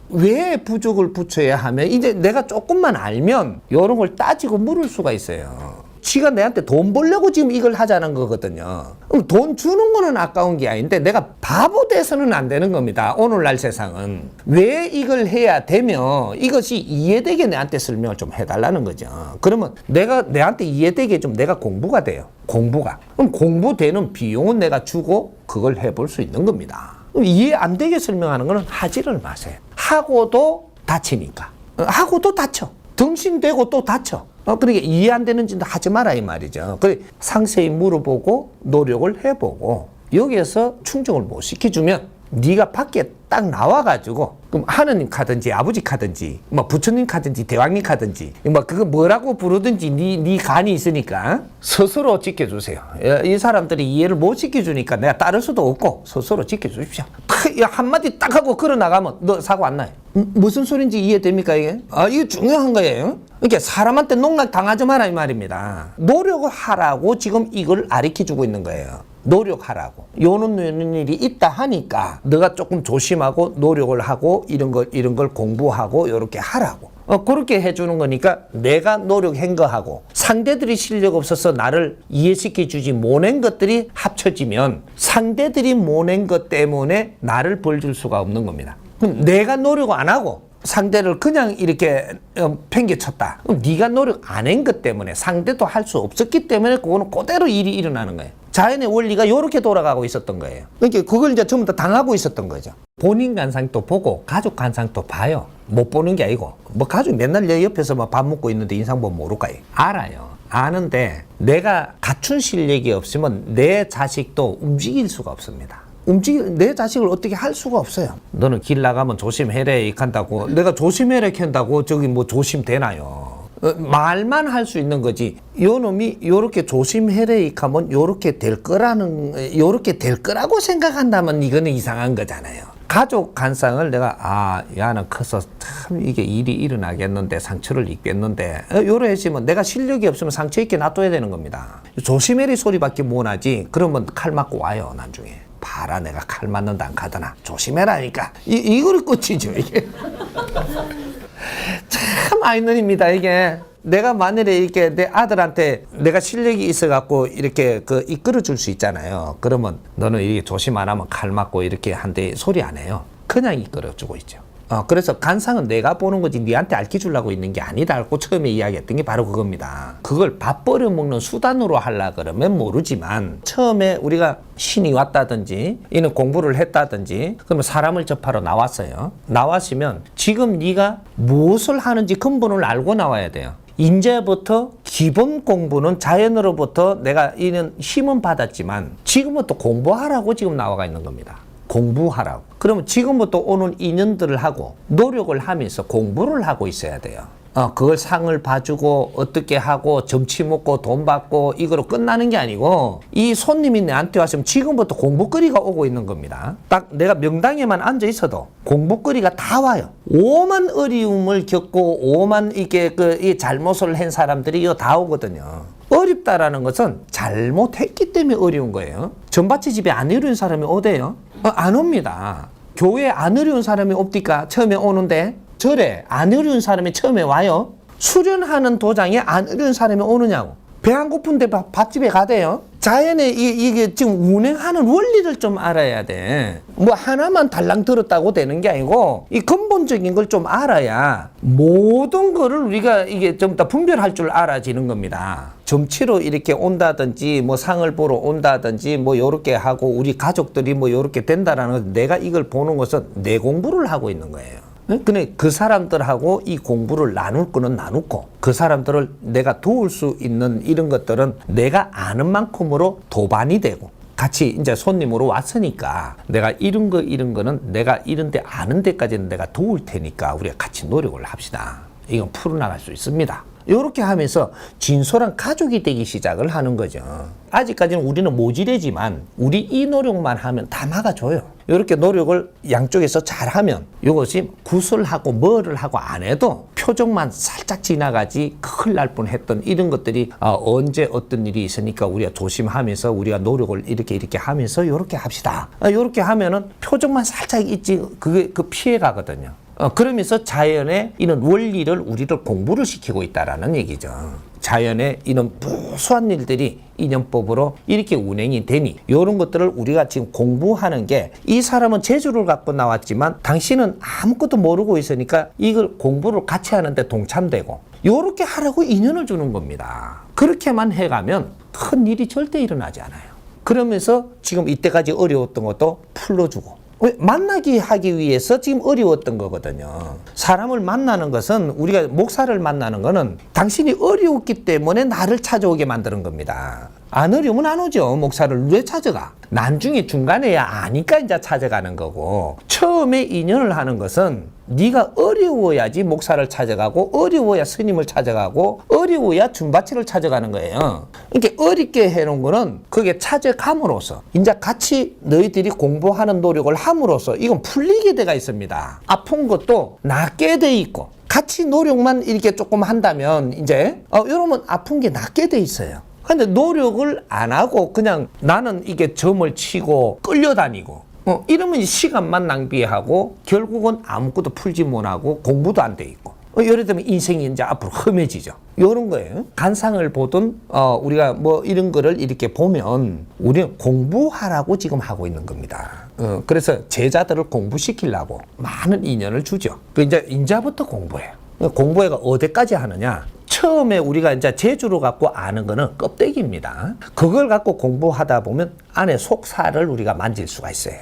왜 부적을 붙여야 하면 이제 내가 조금만 알면 이런 걸 따지고 물을 수가 있어요. 지가 내한테 돈 벌려고 지금 이걸 하자는 거거든요. 그럼 돈 주는 거는 아까운 게 아닌데 내가 바보 돼서는 안 되는 겁니다. 오늘날 세상은. 왜 이걸 해야 되며 이것이 이해되게 내한테 설명을 좀 해달라는 거죠. 그러면 내한테 이해되게 좀 내가 공부가 돼요. 그럼 공부되는 비용은 내가 주고 그걸 해볼 수 있는 겁니다. 이해 안 되게 설명하는 거는 하지를 마세요. 하고도 다치니까. 하고도 다쳐. 등신되고 또 다쳐. 그러니까 이해 안 되는 짓도 하지 마라 이 말이죠. 그래 상세히 물어보고 노력을 해보고 여기에서 충족을 못 시켜주면 네가 밖에 딱 나와가지고 그럼 하느님 카든지 아버지 카든지 뭐 부처님 카든지 대왕님 카든지 뭐 그거 뭐라고 부르든지 네 간이 있으니까 스스로 지켜주세요. 이 사람들이 이해를 못 시켜주니까 내가 따를 수도 없고 스스로 지켜주십시오. 한마디 딱 하고 걸어 나가면 너 사고 안 나요. 무슨 소린지 이해됩니까 이게? 이게 중요한 거예요. 그러니까 사람한테 농락 당하지 마라 이 말입니다. 노력을 하라고 지금 이걸 가르쳐주고 있는 거예요. 노력하라고. 요런 일이 있다 하니까 너가 조금 조심하고 노력을 하고 이런 걸 공부하고 요렇게 하라고. 그렇게 해주는 거니까 내가 노력한 거하고 상대들이 실력 없어서 나를 이해시켜 주지 못한 것들이 합쳐지면 상대들이 못한 것 때문에 나를 벌줄 수가 없는 겁니다. 그럼 내가 노력 안 하고 상대를 그냥 이렇게 팽개쳤다. 그럼 네가 노력 안 한 것 때문에 상대도 할 수 없었기 때문에 그거는 그대로 일이 일어나는 거예요. 자연의 원리가 이렇게 돌아가고 있었던 거예요. 그러니까 그걸 이제 전부 다 당하고 있었던 거죠. 본인 관상도 보고 가족 관상도 봐요. 못 보는 게 아니고 뭐 가족 맨날 내 옆에서 뭐 밥 먹고 있는데 인상 보면 모를까요? 알아요. 아는데 내가 갖춘 실력이 없으면 내 자식도 움직일 수가 없습니다. 내 자식을 어떻게 할 수가 없어요. 너는 길 나가면 조심해라 이한다고 내가 조심해라 한다고 저기 뭐 조심되나요? 말만 할 수 있는 거지. 요 놈이 요렇게 조심해라 하면 요렇게 될 거라고 생각한다면 이거는 이상한 거잖아요. 가족 관상을 내가 야는 커서 참 이게 일이 일어나겠는데 상처를 입겠는데 요래 했으면 내가 실력이 없으면 상처 있게 놔둬야 되는 겁니다. 조심해라 소리밖에 못 하지. 그러면 칼 맞고 와요 나중에. 봐라 내가 칼 맞는다 안 가더나 조심해라니까 이걸 끝이죠 이게. 참 아이러니입니다 이게. 내가 만일에 이렇게 내 아들한테 내가 실력이 있어갖고 이렇게 이끌어 줄 수 있잖아요. 그러면 너는 이렇게 조심 안 하면 칼 맞고 이렇게 한데 소리 안 해요. 그냥 이끌어 주고 있죠. 그래서 간상은 내가 보는 거지 니한테 알려주려고 있는 게 아니다고 처음에 이야기했던 게 바로 그겁니다. 그걸 밥 버려 먹는 수단으로 하려 그러면 모르지만 처음에 우리가 신이 왔다든지 이는 공부를 했다든지 그러면 사람을 접하러 나왔어요. 나왔으면 지금 네가 무엇을 하는지 근본을 알고 나와야 돼요. 이제부터 기본 공부는 자연으로부터 내가 이는 힘은 받았지만 지금부터 공부하라고 지금 나와가 있는 겁니다. 공부하라고. 그러면 지금부터 오는 인연들을 하고 노력을 하면서 공부를 하고 있어야 돼요. 그걸 상을 봐주고 어떻게 하고 점치 먹고 돈 받고 이거로 끝나는 게 아니고 이 손님이 내한테 왔으면 지금부터 공부거리가 오고 있는 겁니다. 딱 내가 명당에만 앉아 있어도 공부거리가 다 와요. 오만 어려움을 겪고 오만 이게 이 잘못을 한 사람들이 이거 다 오거든요. 어렵다라는 것은 잘못했기 때문에 어려운 거예요. 전밭이 집에 안 어려운 사람이 오대요? 안 옵니다. 교회에 안 어려운 사람이 옵니까? 처음에 오는데 절에 안 어려운 사람이 처음에 와요? 수련하는 도장에 안 어려운 사람이 오느냐고. 배 안 고픈데 밥집에 가대요? 자연에 이게 지금 운행하는 원리를 좀 알아야 돼. 뭐 하나만 달랑 들었다고 되는 게 아니고 이 근본적인 걸 좀 알아야 모든 거를 우리가 이게 좀 더 분별할 줄 알아지는 겁니다. 점치러 이렇게 온다든지 뭐 상을 보러 온다든지 뭐 요렇게 하고 우리 가족들이 뭐 요렇게 된다라는 것 내가 이걸 보는 것은 내 공부를 하고 있는 거예요. 근데 그 사람들하고 이 공부를 나눌 거는 나누고 그 사람들을 내가 도울 수 있는 이런 것들은 내가 아는 만큼으로 도반이 되고 같이 이제 손님으로 왔으니까 내가 이런 거는 내가 이런 데 아는 데까지는 내가 도울 테니까 우리가 같이 노력을 합시다. 이건 풀어나갈 수 있습니다. 이렇게 하면서 진솔한 가족이 되기 시작을 하는 거죠. 아직까지는 우리는 모질해지만 우리 이 노력만 하면 다 막아줘요. 이렇게 노력을 양쪽에서 잘하면 이것이 구슬하고 뭐를 하고 안 해도 표정만 살짝 지나가지 큰일 날 뻔했던 이런 것들이 언제 어떤 일이 있으니까 우리가 조심하면서 우리가 노력을 이렇게 하면서 이렇게 합시다. 이렇게 하면은 표정만 살짝 있지 그게 그 피해 가거든요. 그러면서 자연의 이런 원리를 우리를 공부를 시키고 있다라는 얘기죠. 자연의 이런 무수한 일들이 인연법으로 이렇게 운행이 되니 이런 것들을 우리가 지금 공부하는 게 이 사람은 재주를 갖고 나왔지만 당신은 아무것도 모르고 있으니까 이걸 공부를 같이 하는데 동참되고 이렇게 하라고 인연을 주는 겁니다. 그렇게만 해가면 큰 일이 절대 일어나지 않아요. 그러면서 지금 이때까지 어려웠던 것도 풀어주고 만나기 하기 위해서 지금 어려웠던 거거든요. 사람을 만나는 것은 우리가 목사를 만나는 거는 당신이 어려웠기 때문에 나를 찾아오게 만드는 겁니다. 안 어려우면 안 오죠. 목사를 왜 찾아가? 나중에 중간에야 아니까 이제 찾아가는 거고 처음에 인연을 하는 것은 네가 어려워야지 목사를 찾아가고 어려워야 스님을 찾아가고 어려워야 준바치를 찾아가는 거예요. 이렇게 어렵게 해놓은 거는 그게 찾아감으로써 이제 같이 너희들이 공부하는 노력을 함으로써 이건 풀리게 돼가 있습니다. 아픈 것도 낫게 돼 있고 같이 노력만 이렇게 조금 한다면 이제 이러면 아픈 게 낫게 돼 있어요. 근데 노력을 안 하고 그냥 나는 이게 점을 치고 끌려다니고 이러면 시간만 낭비하고 결국은 아무것도 풀지 못하고 공부도 안 돼 있고 예를 들면 인생이 이제 앞으로 험해지죠. 이런 거예요. 간상을 보든 우리가 뭐 이런 거를 이렇게 보면 우리는 공부하라고 지금 하고 있는 겁니다. 그래서 제자들을 공부시키려고 많은 인연을 주죠. 이제부터 공부해요. 공부가 어디까지 하느냐? 처음에 우리가 이제 재주로 갖고 아는 거는 껍데기입니다. 그걸 갖고 공부하다 보면 안에 속살을 우리가 만질 수가 있어요.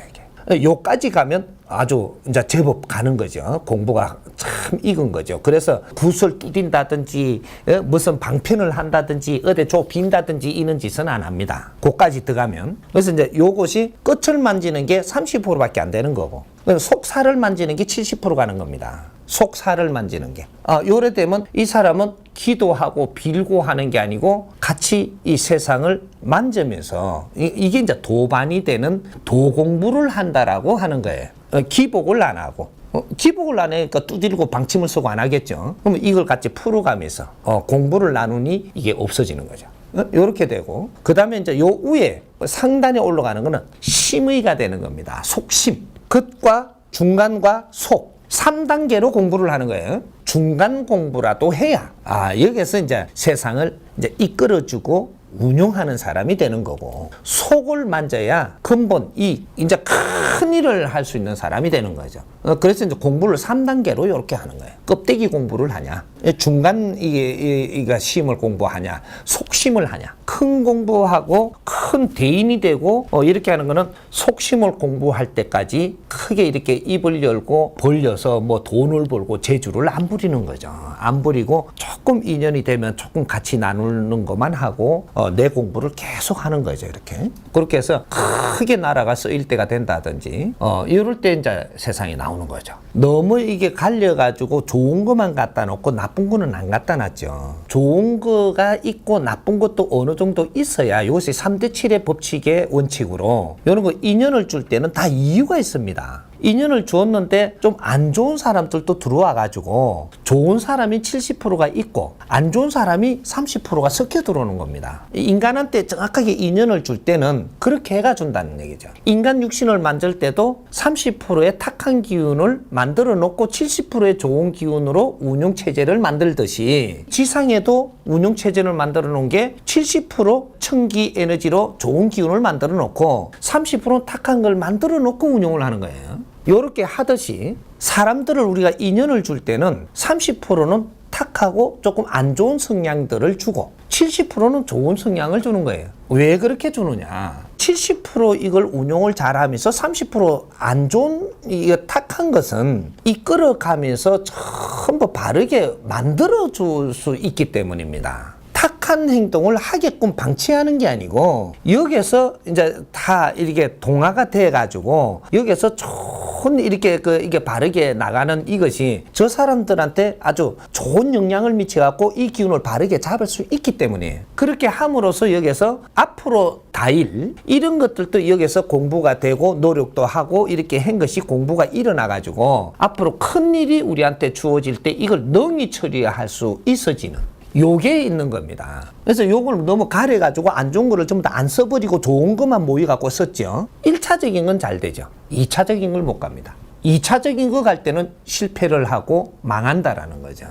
요까지 가면 아주 이제 제법 가는 거죠. 공부가 참 익은 거죠. 그래서 붓을 두딘다든지 무슨 방편을 한다든지 어디 좁힌다든지 이런 짓은 안 합니다. 그까지 들어가면. 그래서 이제 요것이 끝을 만지는 게 30%밖에 안 되는 거고 속살을 만지는 게 70% 가는 겁니다. 속살을 만지는 게. 요래 되면 이 사람은 기도하고 빌고 하는 게 아니고 같이 이 세상을 만지면서 이게 이제 도반이 되는 도공부를 한다라고 하는 거예요. 기복을 안 하고. 기복을 안 하니까 두들고 방침을 쓰고 안 하겠죠. 그러면 이걸 같이 풀어가면서 공부를 나누니 이게 없어지는 거죠. 이렇게 되고 그 다음에 이제 요 위에 상단에 올라가는 거는 심의가 되는 겁니다. 속심. 겉과 중간과 속. 3단계로 공부를 하는 거예요. 중간 공부라도 해야 여기서 이제 세상을 이제 이끌어주고 운용하는 사람이 되는 거고, 속을 만져야 근본 이제 큰 일을 할 수 있는 사람이 되는 거죠. 그래서 이제 공부를 3단계로 이렇게 하는 거예요. 껍데기 공부를 하냐, 중간 이게 심을 공부하냐, 속심을 하냐. 큰 공부하고 큰 대인이 되고 이렇게 하는 거는 속심을 공부할 때까지 크게 이렇게 입을 열고 벌려서 뭐 돈을 벌고 재주를 안 부리는 거죠. 안 부리고 조금 인연이 되면 조금 같이 나누는 것만 하고 내 공부를 계속 하는 거죠. 이렇게. 그렇게 해서 크게 나라가 쓰일 때가 된다든지 이럴 때 이제 세상에 나오는 거죠. 너무 이게 갈려가지고 좋은 것만 갖다 놓고 나쁜 거는 안 갖다 놨죠. 좋은 거가 있고 나쁜 것도 어느 정도 있어야 이것이 3대7의 법칙의 원칙으로 이런 거 인연을 줄 때는 다 이유가 있습니다. 인연을 주었는데 좀 안 좋은 사람들도 들어와 가지고 좋은 사람이 70%가 있고 안 좋은 사람이 30%가 섞여 들어오는 겁니다. 인간한테 정확하게 인연을 줄 때는 그렇게 해가 준다는 얘기죠. 인간 육신을 만들 때도 30%의 탁한 기운을 만들어 놓고 70%의 좋은 기운으로 운용 체제를 만들듯이 지상에도 운용 체제를 만들어 놓은 게 70% 청기 에너지로 좋은 기운을 만들어 놓고 30%는 탁한 걸 만들어 놓고 운용을 하는 거예요. 이렇게 하듯이 사람들을 우리가 인연을 줄 때는 30%는 탁하고 조금 안 좋은 성향들을 주고 70%는 좋은 성향을 주는 거예요. 왜 그렇게 주느냐? 70% 이걸 운용을 잘하면서 30% 안 좋은 이 탁한 것은 이끌어가면서 전부 바르게 만들어 줄 수 있기 때문입니다. 탁한 행동을 하게끔 방치하는 게 아니고 여기서 이제 다 이렇게 동화가 돼 가지고 여기서 좋은 이렇게 이게 바르게 나가는 이것이 저 사람들한테 아주 좋은 영향을 미쳐 갖고 이 기운을 바르게 잡을 수 있기 때문에 그렇게 함으로써 여기서 앞으로 다일 이런 것들도 여기서 공부가 되고 노력도 하고 이렇게 한 것이 공부가 일어나 가지고 앞으로 큰 일이 우리한테 주어질 때 이걸 능히 처리할 수 있어지는 요게 있는 겁니다. 그래서 요걸 너무 가려가지고 안 좋은 거를 전부 다 안 써버리고 좋은 것만 모여갖고 썼죠. 1차적인 건 잘 되죠. 2차적인 걸 못 갑니다. 2차적인 거 갈 때는 실패를 하고 망한다라는 거죠.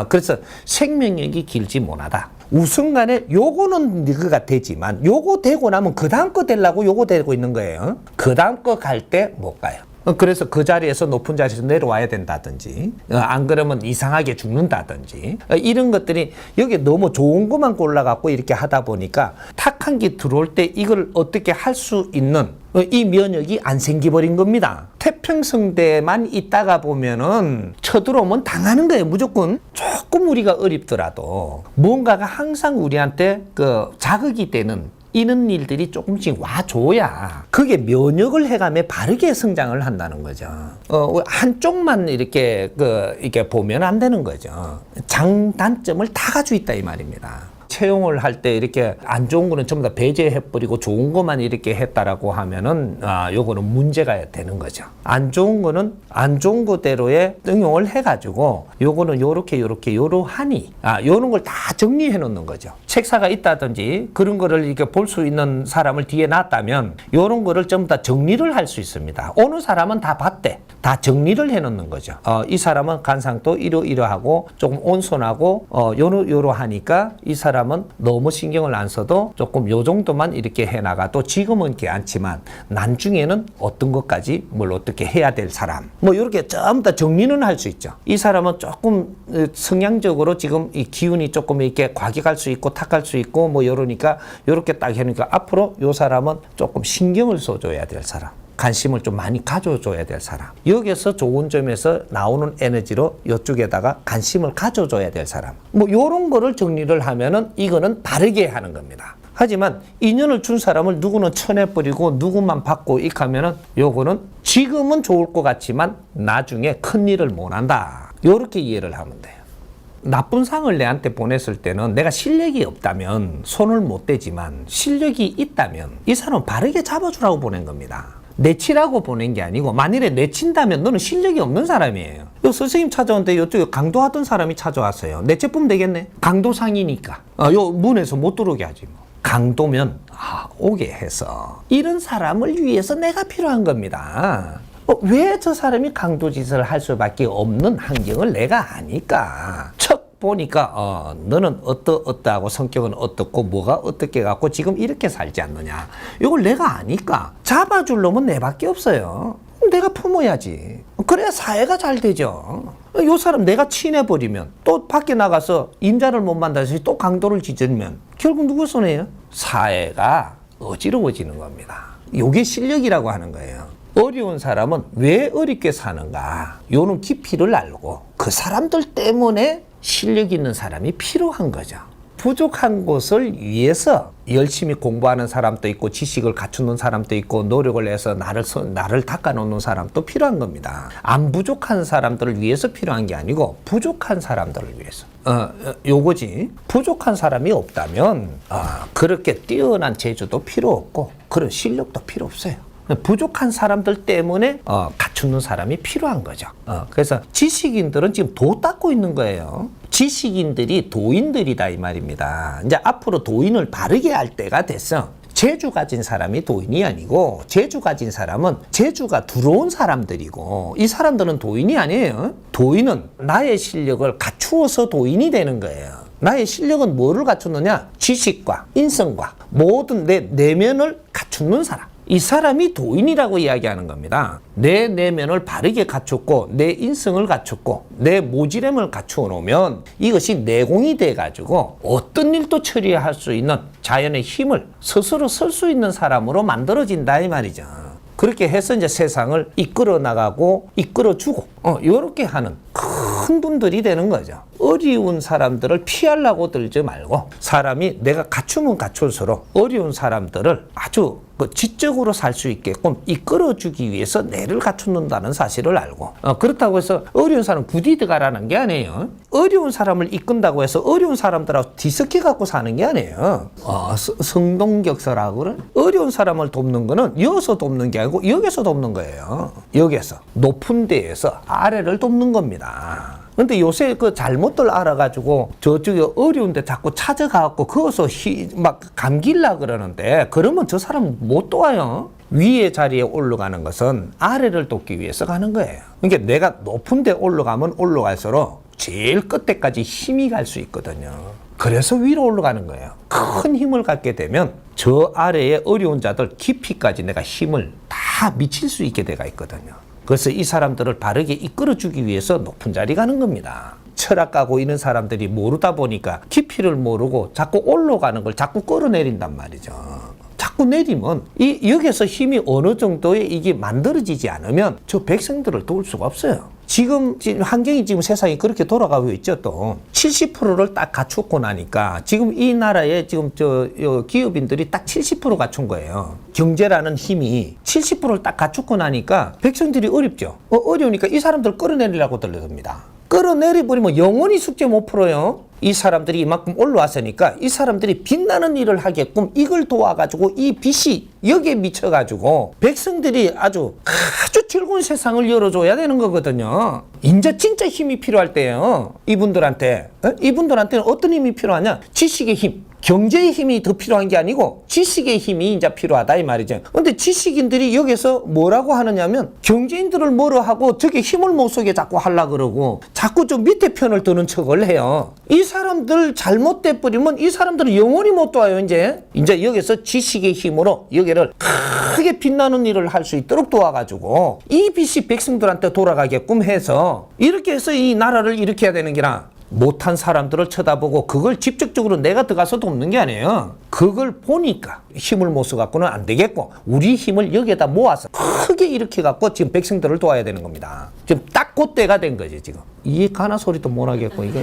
그래서 생명력이 길지 못하다. 우선간에 요거는 너가 되지만 요거 되고 나면 그 다음 거 되려고 요거 되고 있는 거예요. 그 다음 거 갈 때 못 가요. 그래서 그 자리에서 높은 자리에서 내려와야 된다든지 안 그러면 이상하게 죽는다든지 이런 것들이 여기 너무 좋은 것만 골라갖고 이렇게 하다 보니까 탁한 게 들어올 때 이걸 어떻게 할 수 있는 이 면역이 안 생기버린 겁니다. 태평성대만 있다가 보면은 쳐들어오면 당하는 거예요. 무조건 조금 우리가 어렵더라도 뭔가가 항상 우리한테 자극이 되는 이런 일들이 조금씩 와줘야 그게 면역을 해가며 바르게 성장을 한다는 거죠. 한쪽만 이렇게 보면 안 되는 거죠. 장단점을 다 가지고 있다 이 말입니다. 채용을 할 때 이렇게 안 좋은 거는 전부 다 배제해버리고 좋은 것만 이렇게 했다라고 하면은 요거는 문제가 되는 거죠. 안 좋은 거는 안 좋은 거대로의 응용을 해가지고 요거는 요러하니 요런 걸 다 정리해 놓는 거죠. 책사가 있다든지 그런 거를 이렇게 볼 수 있는 사람을 뒤에 놨다면 요런 거를 전부 다 정리를 할 수 있습니다. 어느 사람은 다 봤대. 다 정리를 해 놓는 거죠. 이 사람은 간상도 이러하고 조금 온순하고 요러하니까 이 사람은 너무 신경을 안 써도 조금 요 정도만 이렇게 해나가도 지금은 이렇게 않지만 나중에는 어떤 것까지 뭘 어떻게 해야 될 사람 뭐 이렇게 전부 다 정리는 할 수 있죠. 이 사람은 조금 성향적으로 지금 이 기운이 조금 이렇게 과격할 수 있고 탁할 수 있고 뭐 이러니까 이렇게 딱 해놓으니까 앞으로 요 사람은 조금 신경을 써줘야 될 사람, 관심을 좀 많이 가져줘야 될 사람, 여기서 좋은 점에서 나오는 에너지로 이쪽에다가 관심을 가져줘야 될 사람, 뭐 이런 거를 정리를 하면은 이거는 바르게 하는 겁니다. 하지만 인연을 준 사람을 누구는 쳐내버리고 누구만 받고 이렇게 하면은 요거는 지금은 좋을 것 같지만 나중에 큰 일을 못 한다. 요렇게 이해를 하면 돼요. 나쁜 상을 내한테 보냈을 때는 내가 실력이 없다면 손을 못 대지만 실력이 있다면 이 사람은 바르게 잡아주라고 보낸 겁니다. 내치라고 보낸 게 아니고 만일에 내친다면 너는 실력이 없는 사람이에요. 요 선생님 찾아오는데 이쪽에 강도하던 사람이 찾아왔어요. 내쳐보면 되겠네. 강도상이니까 요 문에서 못 들어오게 하지 뭐. 강도면 오게 해서 이런 사람을 위해서 내가 필요한 겁니다. 왜 저 사람이 강도 짓을 할 수밖에 없는 환경을 내가 아니까 척 보니까 너는 어떠하고 성격은 어떻고 뭐가 어떻게 갖고 지금 이렇게 살지 않느냐. 이걸 내가 아니까 잡아줄 놈은 내밖에 없어요. 내가 품어야지. 그래야 사회가 잘 되죠. 요 사람 내가 친해버리면 또 밖에 나가서 임자를 못 만나서 또 강도를 짖으면 결국 누구 손해예요? 사회가 어지러워지는 겁니다. 요게 실력이라고 하는 거예요. 어려운 사람은 왜 어렵게 사는가? 요는 깊이를 알고 그 사람들 때문에 실력 있는 사람이 필요한 거죠. 부족한 것을 위해서 열심히 공부하는 사람도 있고 지식을 갖추는 사람도 있고 노력을 해서 나를 닦아놓는 사람도 필요한 겁니다. 안 부족한 사람들을 위해서 필요한 게 아니고 부족한 사람들을 위해서. 요거지. 부족한 사람이 없다면 그렇게 뛰어난 재주도 필요 없고 그런 실력도 필요 없어요. 부족한 사람들 때문에 갖추는 사람이 필요한 거죠. 그래서 지식인들은 지금 도 닦고 있는 거예요. 지식인들이 도인들이다 이 말입니다. 이제 앞으로 도인을 바르게 할 때가 됐어. 재주 가진 사람이 도인이 아니고 재주 가진 사람은 재주가 들어온 사람들이고 이 사람들은 도인이 아니에요. 도인은 나의 실력을 갖추어서 도인이 되는 거예요. 나의 실력은 뭐를 갖추느냐? 지식과 인성과 모든 내 내면을 갖추는 사람. 이 사람이 도인이라고 이야기하는 겁니다. 내 내면을 바르게 갖췄고 내 인성을 갖췄고 내 모지렘을 갖추어 놓으면 이것이 내공이 돼가지고 어떤 일도 처리할 수 있는 자연의 힘을 스스로 쓸 수 있는 사람으로 만들어진다 이 말이죠. 그렇게 해서 이제 세상을 이끌어 나가고 이끌어 주고 이렇게 하는 큰 분들이 되는 거죠. 어려운 사람들을 피하려고 들지 말고 사람이 내가 갖추면 갖출수록 어려운 사람들을 아주 지적으로 살 수 있게끔 이끌어주기 위해서 뇌를 갖춘다는 사실을 알고 그렇다고 해서 어려운 사람 부디 들어가라는 게 아니에요. 어려운 사람을 이끈다고 해서 어려운 사람들하고 뒤섞여 갖고 사는 게 아니에요. 성동격서라고 그래? 어려운 사람을 돕는 거는 여기서 돕는 게 아니고 여기서 돕는 거예요. 여기서 높은 데에서 아래를 돕는 겁니다. 근데 요새 그 잘못들 알아가지고 저쪽에 어려운데 자꾸 찾아가갖고 거기서 막 감길라 그러는데 그러면 저 사람은 못 도와요. 위의 자리에 올라가는 것은 아래를 돕기 위해서 가는 거예요. 그러니까 내가 높은 데 올라가면 올라갈수록 제일 끝에까지 힘이 갈 수 있거든요. 그래서 위로 올라가는 거예요. 큰 힘을 갖게 되면 저 아래에 어려운 자들 깊이까지 내가 힘을 다 미칠 수 있게 돼가 있거든요. 그래서 이 사람들을 바르게 이끌어주기 위해서 높은 자리 가는 겁니다. 철학가고 있는 사람들이 모르다 보니까 깊이를 모르고 자꾸 올라가는 걸 자꾸 끌어내린단 말이죠. 자꾸 내리면 여기서 힘이 어느 정도에 이게 만들어지지 않으면 저 백성들을 도울 수가 없어요. 지금 환경이 지금 세상이 그렇게 돌아가고 있죠. 또 70%를 딱 갖추고 나니까 지금 이 나라에 지금 기업인들이 딱 70% 갖춘 거예요. 경제라는 힘이 70%를 딱 갖추고 나니까 백성들이 어렵죠. 어려우니까 이 사람들 끌어내리려고 들려듭니다. 끌어내려버리면 영원히 숙제 못 풀어요. 이 사람들이 이만큼 올라왔으니까 이 사람들이 빛나는 일을 하게끔 이걸 도와가지고 이 빛이 여기에 미쳐가지고 백성들이 아주 즐거운 세상을 열어줘야 되는 거거든요. 이제 진짜 힘이 필요할 때예요. 이분들한테. 이분들한테는 어떤 힘이 필요하냐? 지식의 힘. 경제의 힘이 더 필요한 게 아니고 지식의 힘이 이제 필요하다 이 말이죠. 근데 지식인들이 여기서 뭐라고 하느냐면 경제인들을 뭐로 하고 저게 힘을 못 쓰게 자꾸 하려고 그러고 자꾸 좀 밑에 편을 드는 척을 해요. 이 사람들 잘못돼 버리면 이 사람들은 영원히 못 도와요. 이제 여기서 지식의 힘으로 여기를 크게 빛나는 일을 할 수 있도록 도와가지고 이 빛이 백성들한테 돌아가게끔 해서 이렇게 해서 이 나라를 일으켜야 되는 게라. 못한 사람들을 쳐다보고 그걸 직접적으로 내가 들어가서 돕는 게 아니에요. 그걸 보니까 힘을 못 써갖고는 안 되겠고 우리 힘을 여기에다 모아서 크게 일으켜갖고 지금 백성들을 도와야 되는 겁니다. 지금 딱 그때가 된 거지 지금. 이해가나 소리도 못 하겠고 이거.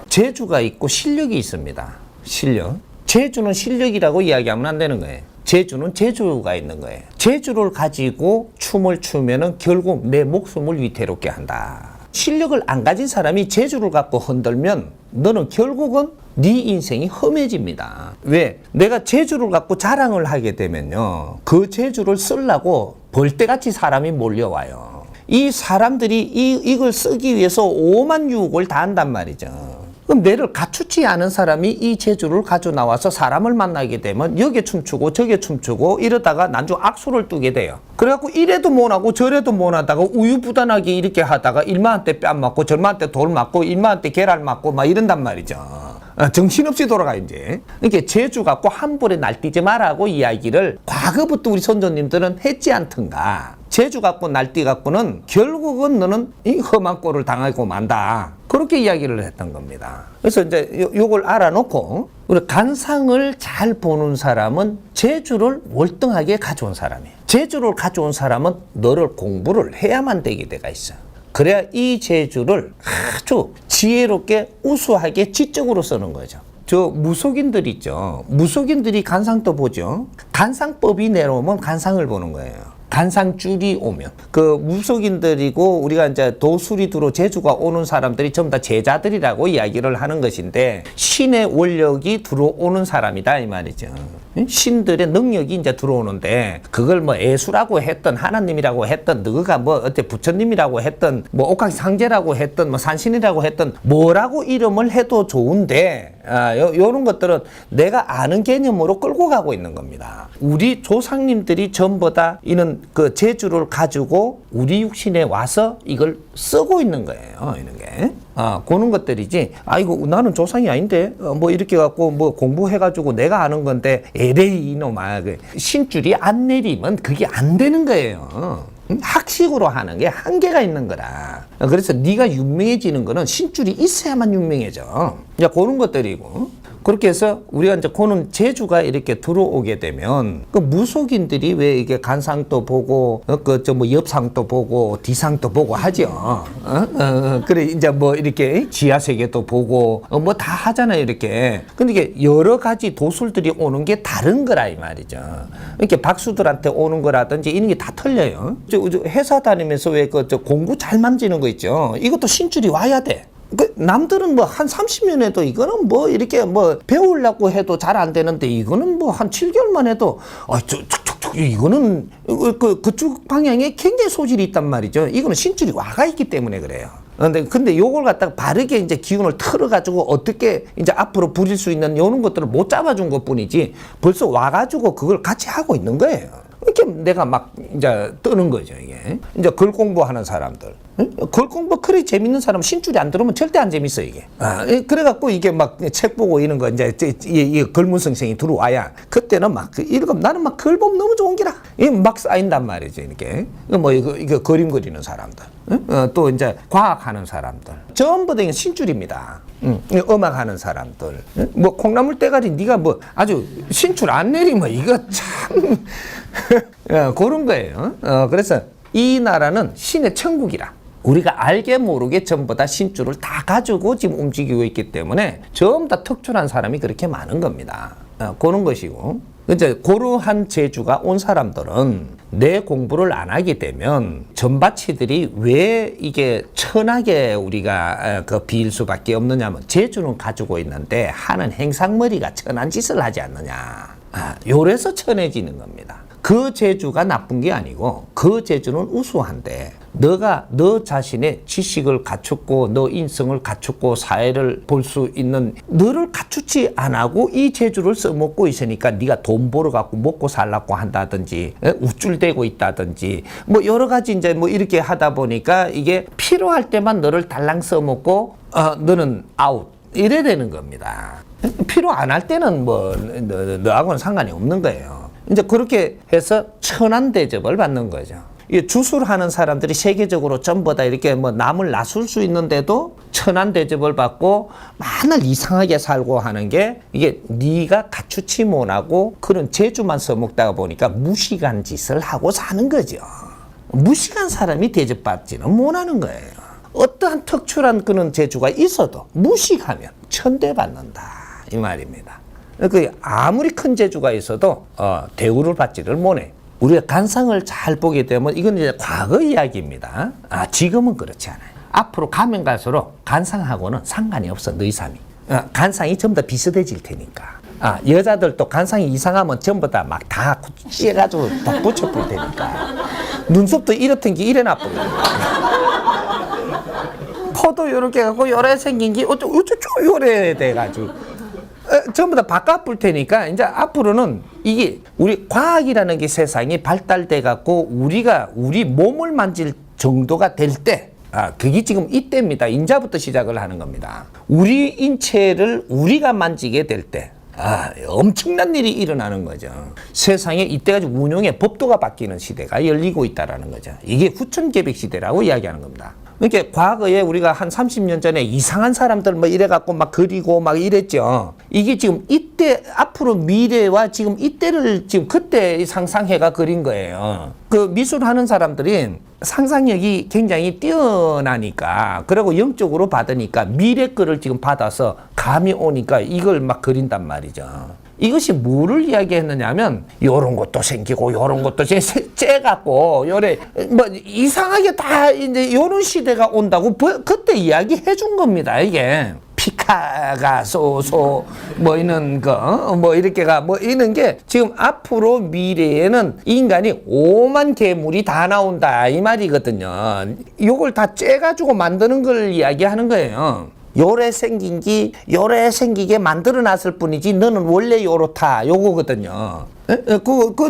재주가 있고 실력이 있습니다. 실력. 재주는 실력이라고 이야기하면 안 되는 거예요. 재주는 재주가 있는 거예요. 재주를 가지고 춤을 추면은 결국 내 목숨을 위태롭게 한다. 실력을 안 가진 사람이 재주를 갖고 흔들면 너는 결국은 네 인생이 험해집니다. 왜? 내가 재주를 갖고 자랑을 하게 되면요. 그 재주를 쓰려고 벌떼같이 사람이 몰려와요. 이 사람들이 이걸 쓰기 위해서 오만 유혹을 다 한단 말이죠. 그럼 뇌를 갖추지 않은 사람이 이 재주를 가지고 나와서 사람을 만나게 되면 여기에 춤추고 저기에 춤추고 이러다가 난중 악수를 뜨게 돼요. 그래갖고 이래도 못하고 저래도 못하다가 우유부단하게 이렇게 하다가 일만한테 뺨 맞고 절만한테 돌 맞고 일만한테 계란 맞고 막 이런단 말이죠. 정신없이 돌아가 이제. 그러니까 재주 갖고 한 볼에 날뛰지 말라고 이야기를 과거부터 우리 선조님들은 했지 않던가. 재주 갖고 날뛰 갖고는 결국은 너는 이 험한 꼴을 당하고 만다. 그렇게 이야기를 했던 겁니다. 그래서 이제 요걸 알아놓고 우리 간상을 잘 보는 사람은 재주를 월등하게 가져온 사람이에요. 재주를 가져온 사람은 너를 공부를 해야만 되게 돼가 있어. 그래야 이 재주를 아주 지혜롭게 우수하게 지적으로 쓰는 거죠. 저 무속인들 있죠. 무속인들이 간상도 보죠. 간상법이 내려오면 간상을 보는 거예요. 간상줄이 오면 그 무속인들이고 우리가 이제 도수리두로 재주가 오는 사람들이 전부 다 제자들이라고 이야기를 하는 것인데 신의 원력이 들어오는 사람이다 이 말이죠. 신들의 능력이 이제 들어오는데 그걸 뭐 예수라고 했던 하나님이라고 했던 너가 뭐 어때 부처님이라고 했던 뭐 옥황상제라고 했던 뭐 산신이라고 했던 뭐라고 이름을 해도 좋은데 요런 것들은 내가 아는 개념으로 끌고 가고 있는 겁니다. 우리 조상님들이 전부 다 이런 그 재주를 가지고 우리 육신에 와서 이걸 쓰고 있는 거예요. 이런 게. 그런 것들이지. 이거 나는 조상이 아닌데 뭐 이렇게 갖고 뭐 공부해가지고 내가 아는 건데 에레이 이놈아. 신줄이 안 내리면 그게 안 되는 거예요. 학식으로 하는 게 한계가 있는 거라. 그래서 네가 유명해지는 거는 신줄이 있어야만 유명해져. 그런 것들이고. 그렇게 해서 우리가 이제 그는 재주가 이렇게 들어오게 되면 그 무속인들이 왜 이게 간상도 보고 뭐 옆상도 보고 뒤상도 보고 하죠. 그래 이제 뭐 이렇게 지하세계도 보고 뭐 다 하잖아요 이렇게. 근데 이게 여러 가지 도술들이 오는 게 다른 거라 이 말이죠. 이렇게 박수들한테 오는 거라든지 이런 게 다 틀려요. 저 회사 다니면서 왜 그 공구 잘 만지는 거 있죠. 이것도 신줄이 와야 돼. 남들은 뭐 한 30년 해도 이거는 뭐 이렇게 뭐 배우려고 해도 잘 안 되는데 이거는 뭐 한 7개월만 해도 이거는 그쪽 방향에 굉장히 소질이 있단 말이죠. 이거는 신줄이 와가 있기 때문에 그래요. 근데 요걸 갖다가 바르게 이제 기운을 틀어가지고 어떻게 이제 앞으로 부릴 수 있는 요런 것들을 못 잡아준 것 뿐이지 벌써 와가지고 그걸 같이 하고 있는 거예요. 이렇게 내가 막 이제 뜨는 거죠, 이게. 이제 글 공부하는 사람들. 글 공부 그리 재밌는 사람 신줄이 안 들어오면 절대 안 재밌어, 이게. 그래갖고 이게 막 책 보고 이런 거 이제 이 글문성생이 들어와야 그때는 막 나는 막 글 보면 너무 좋은 기라. 막 쌓인단 말이죠, 이렇게. 뭐 이거 그림 그리는 사람들. 또 이제 과학하는 사람들. 전부 다 신줄입니다. 음악 하는 사람들. 뭐 콩나물 대가리 네가 뭐 아주 신줄 안 내리면 이거 참 그런 거예요. 그래서 이 나라는 신의 천국이라. 우리가 알게 모르게 전부 다 신줄을 다 가지고 지금 움직이고 있기 때문에 전부 다 특출한 사람이 그렇게 많은 겁니다. 그런 것이고. 이제 고루한 재주가 온 사람들은 내 공부를 안 하게 되면 전바치들이 왜 이게 천하게 우리가 비일 수밖에 없느냐면 재주는 가지고 있는데 하는 행상머리가 천한 짓을 하지 않느냐. 요래서 천해지는 겁니다. 그 재주가 나쁜 게 아니고 그 재주는 우수한데 너가 너 자신의 지식을 갖췄고 너 인성을 갖췄고 사회를 볼 수 있는 너를 갖추지 안 하고 이 재주를 써먹고 있으니까 네가 돈 벌어 갖고 먹고 살라고 한다든지 우쭐대고 있다든지 뭐 여러 가지 이제 뭐 이렇게 하다 보니까 이게 필요할 때만 너를 달랑 써먹고 너는 아웃 이래 되는 겁니다. 필요 안 할 때는 뭐 너하고는 상관이 없는 거예요. 이제 그렇게 해서 천한 대접을 받는 거죠. 이 주술하는 사람들이 세계적으로 전부 다 이렇게 뭐 남을 나술 수 있는데도 천한 대접을 받고 맨날 이상하게 살고 하는 게 이게 네가 갖추지 못하고 그런 재주만 써먹다가 보니까 무식한 짓을 하고 사는 거죠. 무식한 사람이 대접받지는 못하는 거예요. 어떠한 특출한 그런 재주가 있어도 무식하면 천대받는다 이 말입니다. 그 아무리 큰 재주가 있어도 대우를 받지를 못해. 우리가 간상을 잘 보게 되면 이건 이제 과거 이야기입니다. 지금은 그렇지 않아요. 앞으로 가면 갈수록 간상하고는 상관이 없어. 너희 삶이. 간상이 전부 다 비슷해질 테니까. 여자들도 간상이 이상하면 전부 다 막 다 찌해가지고 다 붙여볼 테니까. 눈썹도 이렇던 게 이래 나쁜 거야. 너도 이렇게 갖고 요래 생긴 게 어쩌고 요래 돼가지고 전부 다 바꿔볼 테니까 이제 앞으로는 이게 우리 과학이라는 게 세상이 발달돼 갖고 우리가 우리 몸을 만질 정도가 될 때, 그게 지금 이때입니다. 인자부터 시작을 하는 겁니다. 우리 인체를 우리가 만지게 될 때, 엄청난 일이 일어나는 거죠. 세상에 이때까지 운용의 법도가 바뀌는 시대가 열리고 있다라는 거죠. 이게 후천개벽 시대라고 이야기하는 겁니다. 그러니까 과거에 우리가 한 30년 전에 이상한 사람들 뭐 이래갖고 막 그리고 막 이랬죠. 이게 지금 이때 앞으로 미래와 지금 이때를 지금 그때 상상해가 그린 거예요. 그 미술하는 사람들이 상상력이 굉장히 뛰어나니까, 그리고 영적으로 받으니까 미래 거를 지금 받아서 감이 오니까 이걸 막 그린단 말이죠. 이것이 뭐를 이야기했느냐면 요런 것도 생기고 요런 것도 째갖고 요래 뭐 이상하게 다 이제 요런 시대가 온다고 그때 이야기해 준 겁니다. 이게 피카가 뭐 이런 거 뭐 이렇게가 뭐 이런 게 지금 앞으로 미래에는 인간이 오만 괴물이 다 나온다 이 말이거든요. 요걸 다 째가지고 만드는 걸 이야기하는 거예요. 요래 생기게 만들어 놨을 뿐이지 너는 원래 요렇다 요거거든요.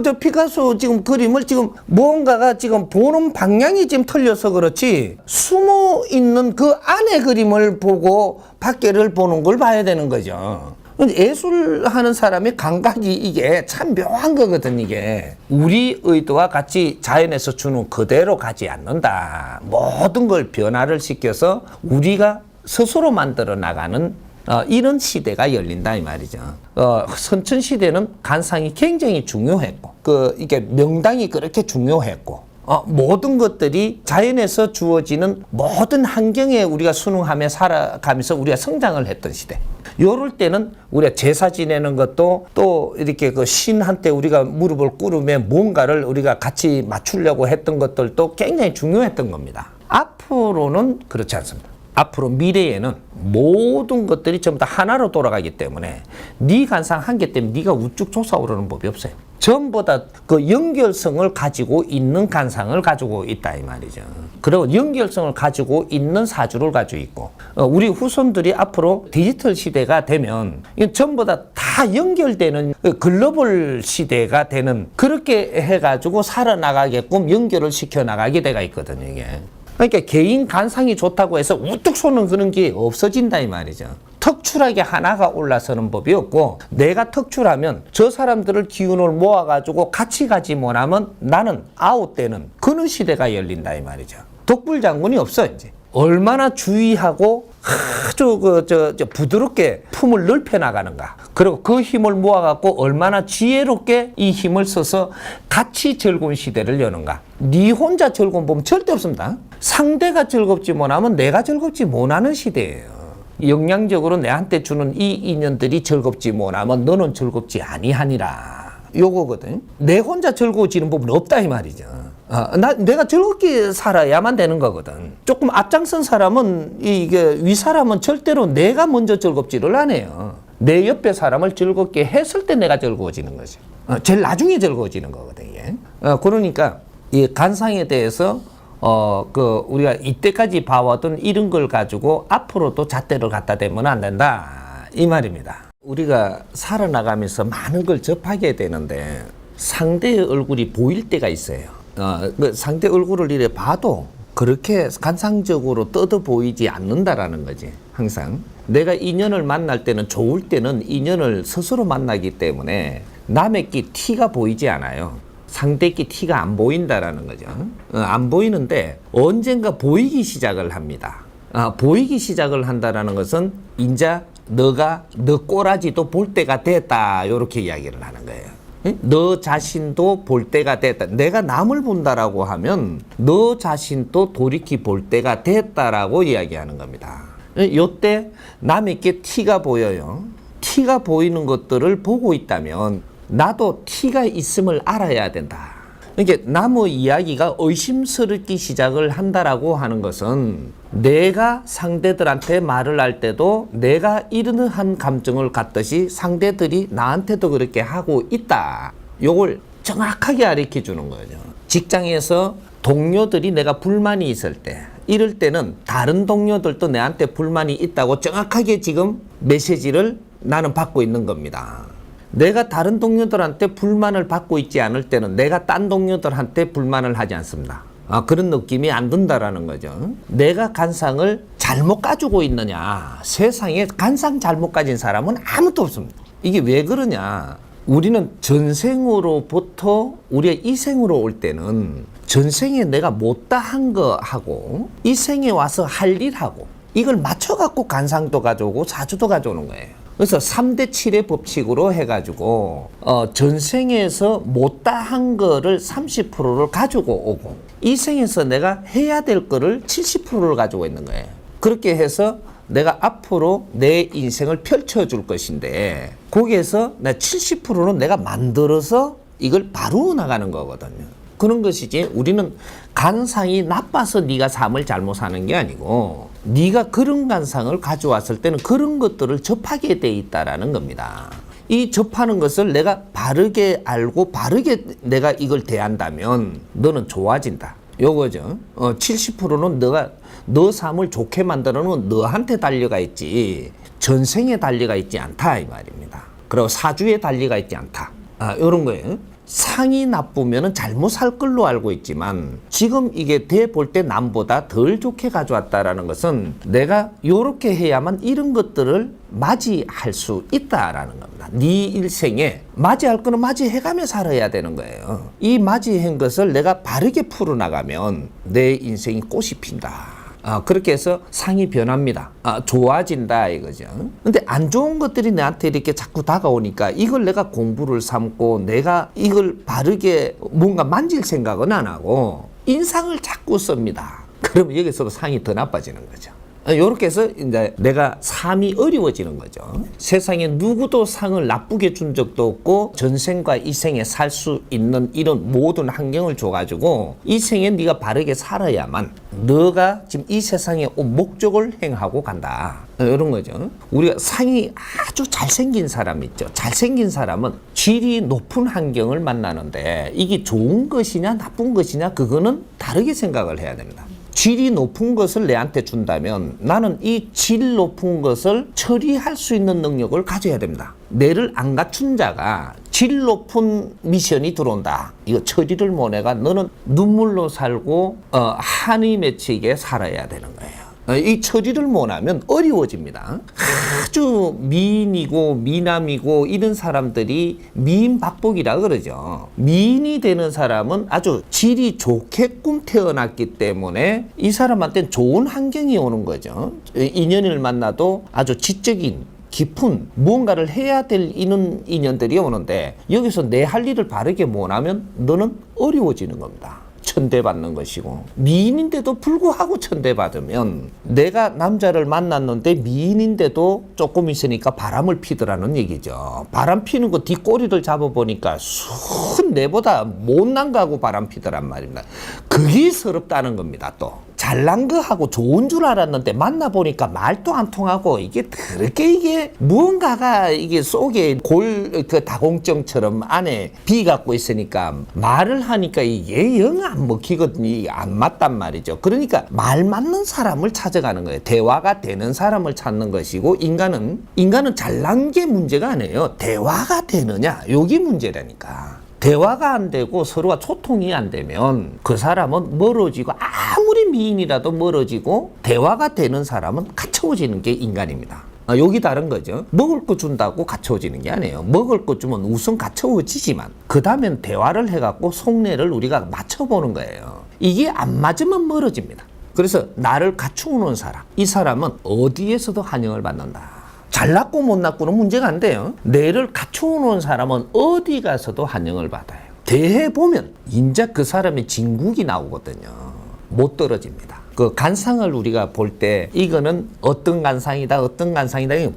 저 피카소 지금 그림을 지금 무언가가 지금 보는 방향이 지금 틀려서 그렇지 숨어 있는 그 안에 그림을 보고 밖에를 보는 걸 봐야 되는 거죠. 예술하는 사람의 감각이 이게 참 묘한 거거든. 이게 우리 의도와 같이 자연에서 주는 그대로 가지 않는다. 모든 걸 변화를 시켜서 우리가 스스로 만들어 나가는 이런 시대가 열린다 이 말이죠. 선천 시대는 간상이 굉장히 중요했고, 이게 명당이 그렇게 중요했고, 모든 것들이 자연에서 주어지는 모든 환경에 우리가 순응하며 살아가면서 우리가 성장을 했던 시대. 요럴 때는 우리가 제사 지내는 것도 또 이렇게 그 신한테 우리가 무릎을 꿇으며 뭔가를 우리가 같이 맞추려고 했던 것들도 굉장히 중요했던 겁니다. 앞으로는 그렇지 않습니다. 앞으로 미래에는 모든 것들이 전부 다 하나로 돌아가기 때문에 네 간상 한 개 때문에 네가 우쭉 솟아오르는 법이 없어요. 전부 다 그 연결성을 가지고 있는 간상을 가지고 있다 이 말이죠. 그리고 연결성을 가지고 있는 사주를 가지고 있고, 우리 후손들이 앞으로 디지털 시대가 되면 전부 다 연결되는 글로벌 시대가 되는, 그렇게 해가지고 살아나가게끔 연결을 시켜나가게 돼가 있거든요 이게. 그러니까 개인 간상이 좋다고 해서 우뚝 솟는 그런 게 없어진다 이 말이죠. 턱출하게 하나가 올라서는 법이 없고, 내가 턱출하면 저 사람들을 기운을 모아가지고 같이 가지 못하면 나는 아웃되는 그런 시대가 열린다 이 말이죠. 독불장군이 없어 이제. 얼마나 주의하고 아주 부드럽게 품을 넓혀 나가는가. 그리고 그 힘을 모아갖고 얼마나 지혜롭게 이 힘을 써서 같이 즐거운 시대를 여는가. 네 혼자 즐거운 보면 절대 없습니다. 상대가 즐겁지 못하면 내가 즐겁지 못하는 시대예요. 영양적으로 내한테 주는 이 인연들이 즐겁지 못하면 너는 즐겁지 아니하니라. 요거거든. 내 혼자 즐거워지는 부분은 없다 이 말이죠. 내가 즐겁게 살아야만 되는 거거든. 조금 앞장선 사람은, 이게 위 사람은 절대로 내가 먼저 즐겁지를 않아요. 내 옆에 사람을 즐겁게 했을 때 내가 즐거워지는 거죠. 제일 나중에 즐거워지는 거거든, 이게. 그러니까 이 간상에 대해서 우리가 이때까지 봐왔던 이런 걸 가지고 앞으로도 잣대를 갖다 대면 안 된다 이 말입니다. 우리가 살아나가면서 많은 걸 접하게 되는데 상대의 얼굴이 보일 때가 있어요. 그 상대 얼굴을 이래 봐도 그렇게 간상적으로 뜯어 보이지 않는다라는 거지. 항상 내가 인연을 만날 때는, 좋을 때는 인연을 스스로 만나기 때문에 남의 끼 티가 보이지 않아요. 상대 끼 티가 안 보인다라는 거죠. 안 보이는데 언젠가 보이기 시작을 합니다. 보이기 시작을 한다라는 것은 인자 너가 너 꼬라지도 볼 때가 됐다, 이렇게 이야기를 하는 거예요. 너 자신도 볼 때가 됐다. 내가 남을 본다라고 하면 너 자신도 돌이켜 볼 때가 됐다라고 이야기하는 겁니다. 요때 남에게 티가 보여요. 티가 보이는 것들을 보고 있다면 나도 티가 있음을 알아야 된다. 그러니까 남의 이야기가 의심스럽기 시작을 한다라고 하는 것은 내가 상대들한테 말을 할 때도 내가 이러한 감정을 갖듯이 상대들이 나한테도 그렇게 하고 있다. 요걸 정확하게 가르쳐 주는 거죠. 직장에서 동료들이 내가 불만이 있을 때 이럴 때는 다른 동료들도 내한테 불만이 있다고 정확하게 지금 메시지를 나는 받고 있는 겁니다. 내가 다른 동료들한테 불만을 받고 있지 않을 때는 내가 딴 동료들한테 불만을 하지 않습니다. 그런 느낌이 안 든다라는 거죠. 내가 간상을 잘못 가지고 있느냐. 세상에 간상 잘못 가진 사람은 아무도 없습니다. 이게 왜 그러냐. 우리는 전생으로부터 우리가 이생으로 올 때는 전생에 내가 못다한 거 하고 이생에 와서 할 일하고 이걸 맞춰갖고 간상도 가져오고 사주도 가져오는 거예요. 그래서 3대 7의 법칙으로 해가지고 전생에서 못다한 거를 30%를 가지고 오고 이 생에서 내가 해야 될 거를 70%를 가지고 있는 거예요. 그렇게 해서 내가 앞으로 내 인생을 펼쳐줄 것인데 거기에서 나 70%는 내가 만들어서 이걸 바로 나가는 거거든요. 그런 것이지 우리는 간상이 나빠서 네가 삶을 잘못 사는 게 아니고 네가 그런 간상을 가져왔을 때는 그런 것들을 접하게 돼 있다라는 겁니다. 이 접하는 것을 내가 바르게 알고 바르게 내가 이걸 대한다면 너는 좋아진다. 요거죠. 70%는 너가 너 삶을 좋게 만드는 건 너한테 달려가 있지 전생에 달려가 있지 않다 이 말입니다. 그리고 사주에 달려가 있지 않다. 요런 거예요. 상이 나쁘면 잘못 살 걸로 알고 있지만 지금 이게 대 볼 때 남보다 덜 좋게 가져왔다라는 것은 내가 요렇게 해야만 이런 것들을 맞이할 수 있다라는 겁니다. 네 일생에 맞이할 거는 맞이해가며 살아야 되는 거예요. 이 맞이한 것을 내가 바르게 풀어나가면 내 인생이 꽃이 핀다. 그렇게 해서 상이 변합니다. 좋아진다 이거죠. 근데 안 좋은 것들이 나한테 이렇게 자꾸 다가오니까 이걸 내가 공부를 삼고 내가 이걸 바르게 뭔가 만질 생각은 안 하고 인상을 자꾸 씁니다. 그러면 여기서도 상이 더 나빠지는 거죠. 이렇게 해서 이제 내가 삶이 어려워지는 거죠. 세상에 누구도 상을 나쁘게 준 적도 없고 전생과 이생에 살 수 있는 이런 모든 환경을 줘가지고 이생에 네가 바르게 살아야만 너가 지금 이 세상에 온 목적을 행하고 간다. 이런 거죠. 우리가 상이 아주 잘생긴 사람 있죠. 잘생긴 사람은 질이 높은 환경을 만나는데 이게 좋은 것이냐 나쁜 것이냐 그거는 다르게 생각을 해야 됩니다. 질이 높은 것을 내한테 준다면 나는 이 질 높은 것을 처리할 수 있는 능력을 가져야 됩니다. 뇌를 안 갖춘 자가 질 높은 미션이 들어온다. 이거 처리를 못해가 너는 눈물로 살고 한이 맺히게 살아야 되는 거예요. 이 처리를 못하면 어려워집니다. 아주 미인이고 미남이고 이런 사람들이 미인박복이라 그러죠. 미인이 되는 사람은 아주 질이 좋게끔 태어났기 때문에 이 사람한테는 좋은 환경이 오는 거죠. 인연을 만나도 아주 지적인 깊은 무언가를 해야 될 이런 인연들이 오는데 여기서 내 할 일을 바르게 못하면 너는 어려워지는 겁니다. 천대받는 것이고 미인인데도 불구하고 천대받으면 내가 남자를 만났는데 미인인데도 조금 있으니까 바람을 피더라는 얘기죠. 바람 피는 거 뒷꼬리를 잡아보니까 순 내보다 못난 거하고 바람 피더란 말입니다. 그게 서럽다는 겁니다. 또 잘난 거하고 좋은 줄 알았는데 만나보니까 말도 안 통하고 이게 그렇게 이게 무언가가 이게 속에 그 다공증처럼 안에 비 갖고 있으니까 말을 하니까 이게 영 안 먹히거든요. 안 맞단 말이죠. 그러니까 말 맞는 사람을 찾아가는 거예요. 대화가 되는 사람을 찾는 것이고 인간은 잘난 게 문제가 아니에요. 대화가 되느냐 여기 문제라니까. 대화가 안 되고 서로가 소통이 안 되면 그 사람은 멀어지고 아무리 미인이라도 멀어지고 대화가 되는 사람은 갇혀지는 게 인간입니다. 여기 다른 거죠. 먹을 거 준다고 갇혀지는 게 아니에요. 먹을 거 주면 우선 갇혀지지만 그 다음엔 대화를 해갖고 속내를 우리가 맞춰보는 거예요. 이게 안 맞으면 멀어집니다. 그래서 나를 갖추는 사람, 이 사람은 어디에서도 환영을 받는다. 잘났고 못났고는 문제가 안 돼요. 뇌를 갖춰놓은 사람은 어디 가서도 환영을 받아요. 대해보면 인자 그 사람의 진국이 나오거든요. 못 떨어집니다. 그 간상을 우리가 볼 때 이거는 어떤 간상이다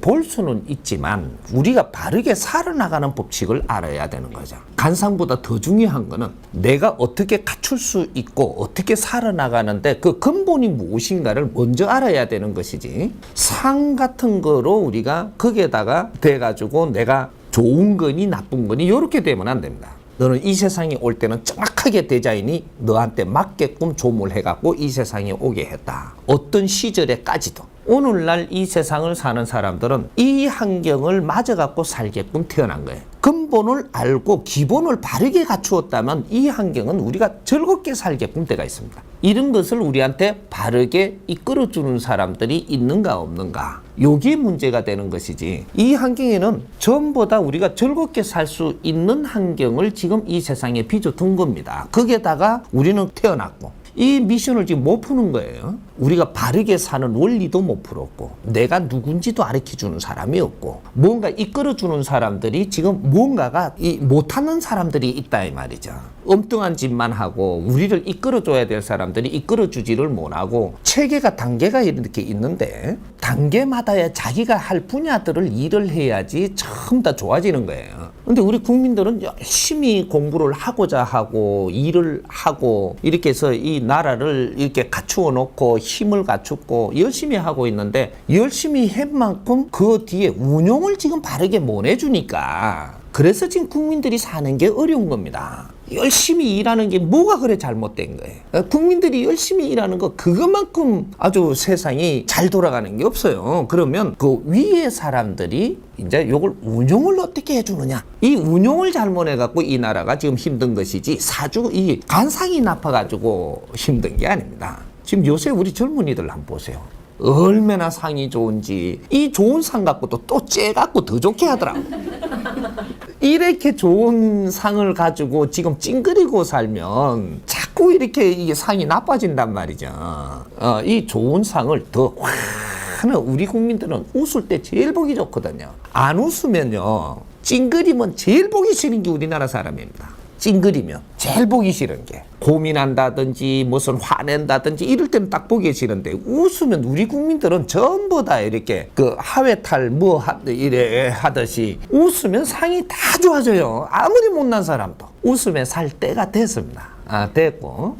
볼 수는 있지만 우리가 바르게 살아나가는 법칙을 알아야 되는 거죠. 간상보다 더 중요한 거는 내가 어떻게 갖출 수 있고 어떻게 살아나가는데 그 근본이 무엇인가를 먼저 알아야 되는 것이지 상 같은 거로 우리가 거기에다가 돼가지고 내가 좋은 거니 나쁜 거니 이렇게 되면 안 됩니다. 너는 이 세상에 올 때는 정확하게 디자인이 너한테 맞게끔 조물해갖고 이 세상에 오게 했다. 어떤 시절에까지도. 오늘날 이 세상을 사는 사람들은 이 환경을 맞아갖고 살게끔 태어난 거예요. 근본을 알고 기본을 바르게 갖추었다면 이 환경은 우리가 즐겁게 살게끔 되어 있습니다. 이런 것을 우리한테 바르게 이끌어주는 사람들이 있는가 없는가, 요게 문제가 되는 것이지, 이 환경에는 전부 다 우리가 즐겁게 살 수 있는 환경을 지금 이 세상에 빚어둔 겁니다. 거기에다가 우리는 태어났고 이 미션을 지금 못 푸는 거예요. 우리가 바르게 사는 원리도 못 풀었고, 내가 누군지도 가르쳐주는 사람이 없고, 뭔가 이끌어주는 사람들이 지금 뭔가가 못하는 사람들이 있다 이 말이죠. 엉뚱한 짓만 하고 우리를 이끌어줘야 될 사람들이 이끌어주지를 못하고, 체계가 단계가 이렇게 있는데 단계마다의 자기가 할 분야들을 일을 해야지 처음 다 좋아지는 거예요. 근데 우리 국민들은 열심히 공부를 하고자 하고 일을 하고 이렇게 해서 이 나라를 이렇게 갖추어 놓고 힘을 갖추고 열심히 하고 있는데, 열심히 한 만큼 그 뒤에 운용을 지금 바르게 못 해주니까, 그래서 지금 국민들이 사는 게 어려운 겁니다. 열심히 일하는 게 뭐가 그래 잘못된 거예요. 국민들이 열심히 일하는 거 그것만큼 아주 세상이 잘 돌아가는 게 없어요. 그러면 그 위에 사람들이 이제 요걸 운용을 어떻게 해주느냐, 이 운용을 잘못해갖고 이 나라가 지금 힘든 것이지, 이 관상이 나빠가지고 힘든 게 아닙니다. 지금 요새 우리 젊은이들 한번 보세요. 얼마나 상이 좋은지, 이 좋은 상 갖고도 또 째갖고 더 좋게 하더라고. 이렇게 좋은 상을 가지고 지금 찡그리고 살면 자꾸 이렇게 이게 상이 나빠진단 말이죠. 이 좋은 상을 더 하는, 우리 국민들은 웃을 때 제일 보기 좋거든요. 안 웃으면요, 찡그리면 제일 보기 싫은 게 우리나라 사람입니다. 찡그리면 제일 보기 싫은 게, 고민한다든지 무슨 화낸다든지 이럴 때는 딱 보기 싫은데, 웃으면 우리 국민들은 전부 다 이렇게 그 하회탈 이래 하듯이 웃으면 상이 다 좋아져요. 아무리 못난 사람도 웃으면 살 때가 됐습니다. 됐고,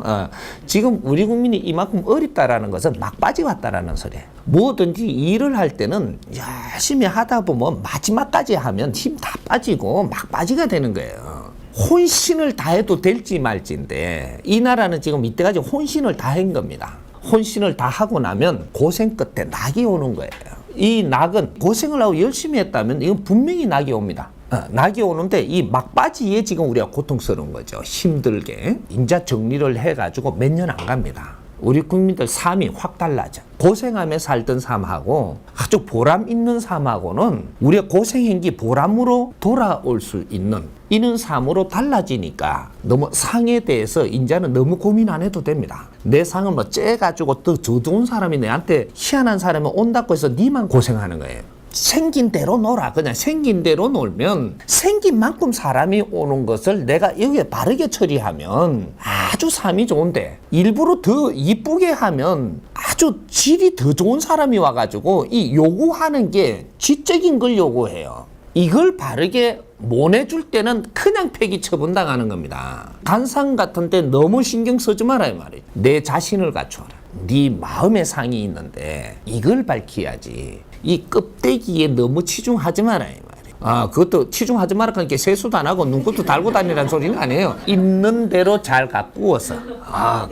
지금 우리 국민이 이만큼 어렵다라는 것은 막바지 왔다라는 소리예요. 뭐든지 일을 할 때는 열심히 하다 보면 마지막까지 하면 힘 다 빠지고 막바지가 되는 거예요. 혼신을 다해도 될지 말지인데, 이 나라는 지금 이때까지 혼신을 다한 겁니다. 혼신을 다 하고 나면 고생 끝에 낙이 오는 거예요. 이 낙은 고생을 하고 열심히 했다면 이건 분명히 낙이 옵니다. 낙이 오는데 이 막바지에 지금 우리가 고통스러운 거죠. 힘들게. 인자 정리를 해가지고 몇 년 안 갑니다. 우리 국민들 삶이 확 달라져. 고생하며 살던 삶하고 아주 보람 있는 삶하고는 우리가 고생한 게 보람으로 돌아올 수 있는 이런 삶으로 달라지니까, 너무 상에 대해서 이제는 너무 고민 안 해도 됩니다. 내 상을 뭐 째가지고 또 저 좋은 사람이 내한테, 희한한 사람이 온다고 해서 니만 고생하는 거예요. 생긴 대로 놀아. 그냥 생긴 대로 놀면 생긴 만큼 사람이 오는 것을 내가 여기에 바르게 처리하면 아주 삶이 좋은데, 일부러 더 이쁘게 하면 아주 질이 더 좋은 사람이 와가지고 이 요구하는 게 지적인 걸 요구해요. 이걸 바르게 못 해줄 때는 그냥 폐기 처분당하는 겁니다. 관상 같은 데 너무 신경 쓰지 마라 이 말이에요. 내 자신을 갖춰라. 네 마음의 상이 있는데 이걸 밝혀야지. 이 껍데기에 너무 치중하지 마라 이 말이에요. 그것도 치중하지 마라 하니까 세수도 안 하고 눈곱도 달고 다니라는 소리는 아니에요. 있는 대로 잘 가꾸어서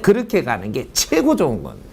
그렇게 가는 게 최고 좋은 겁니다.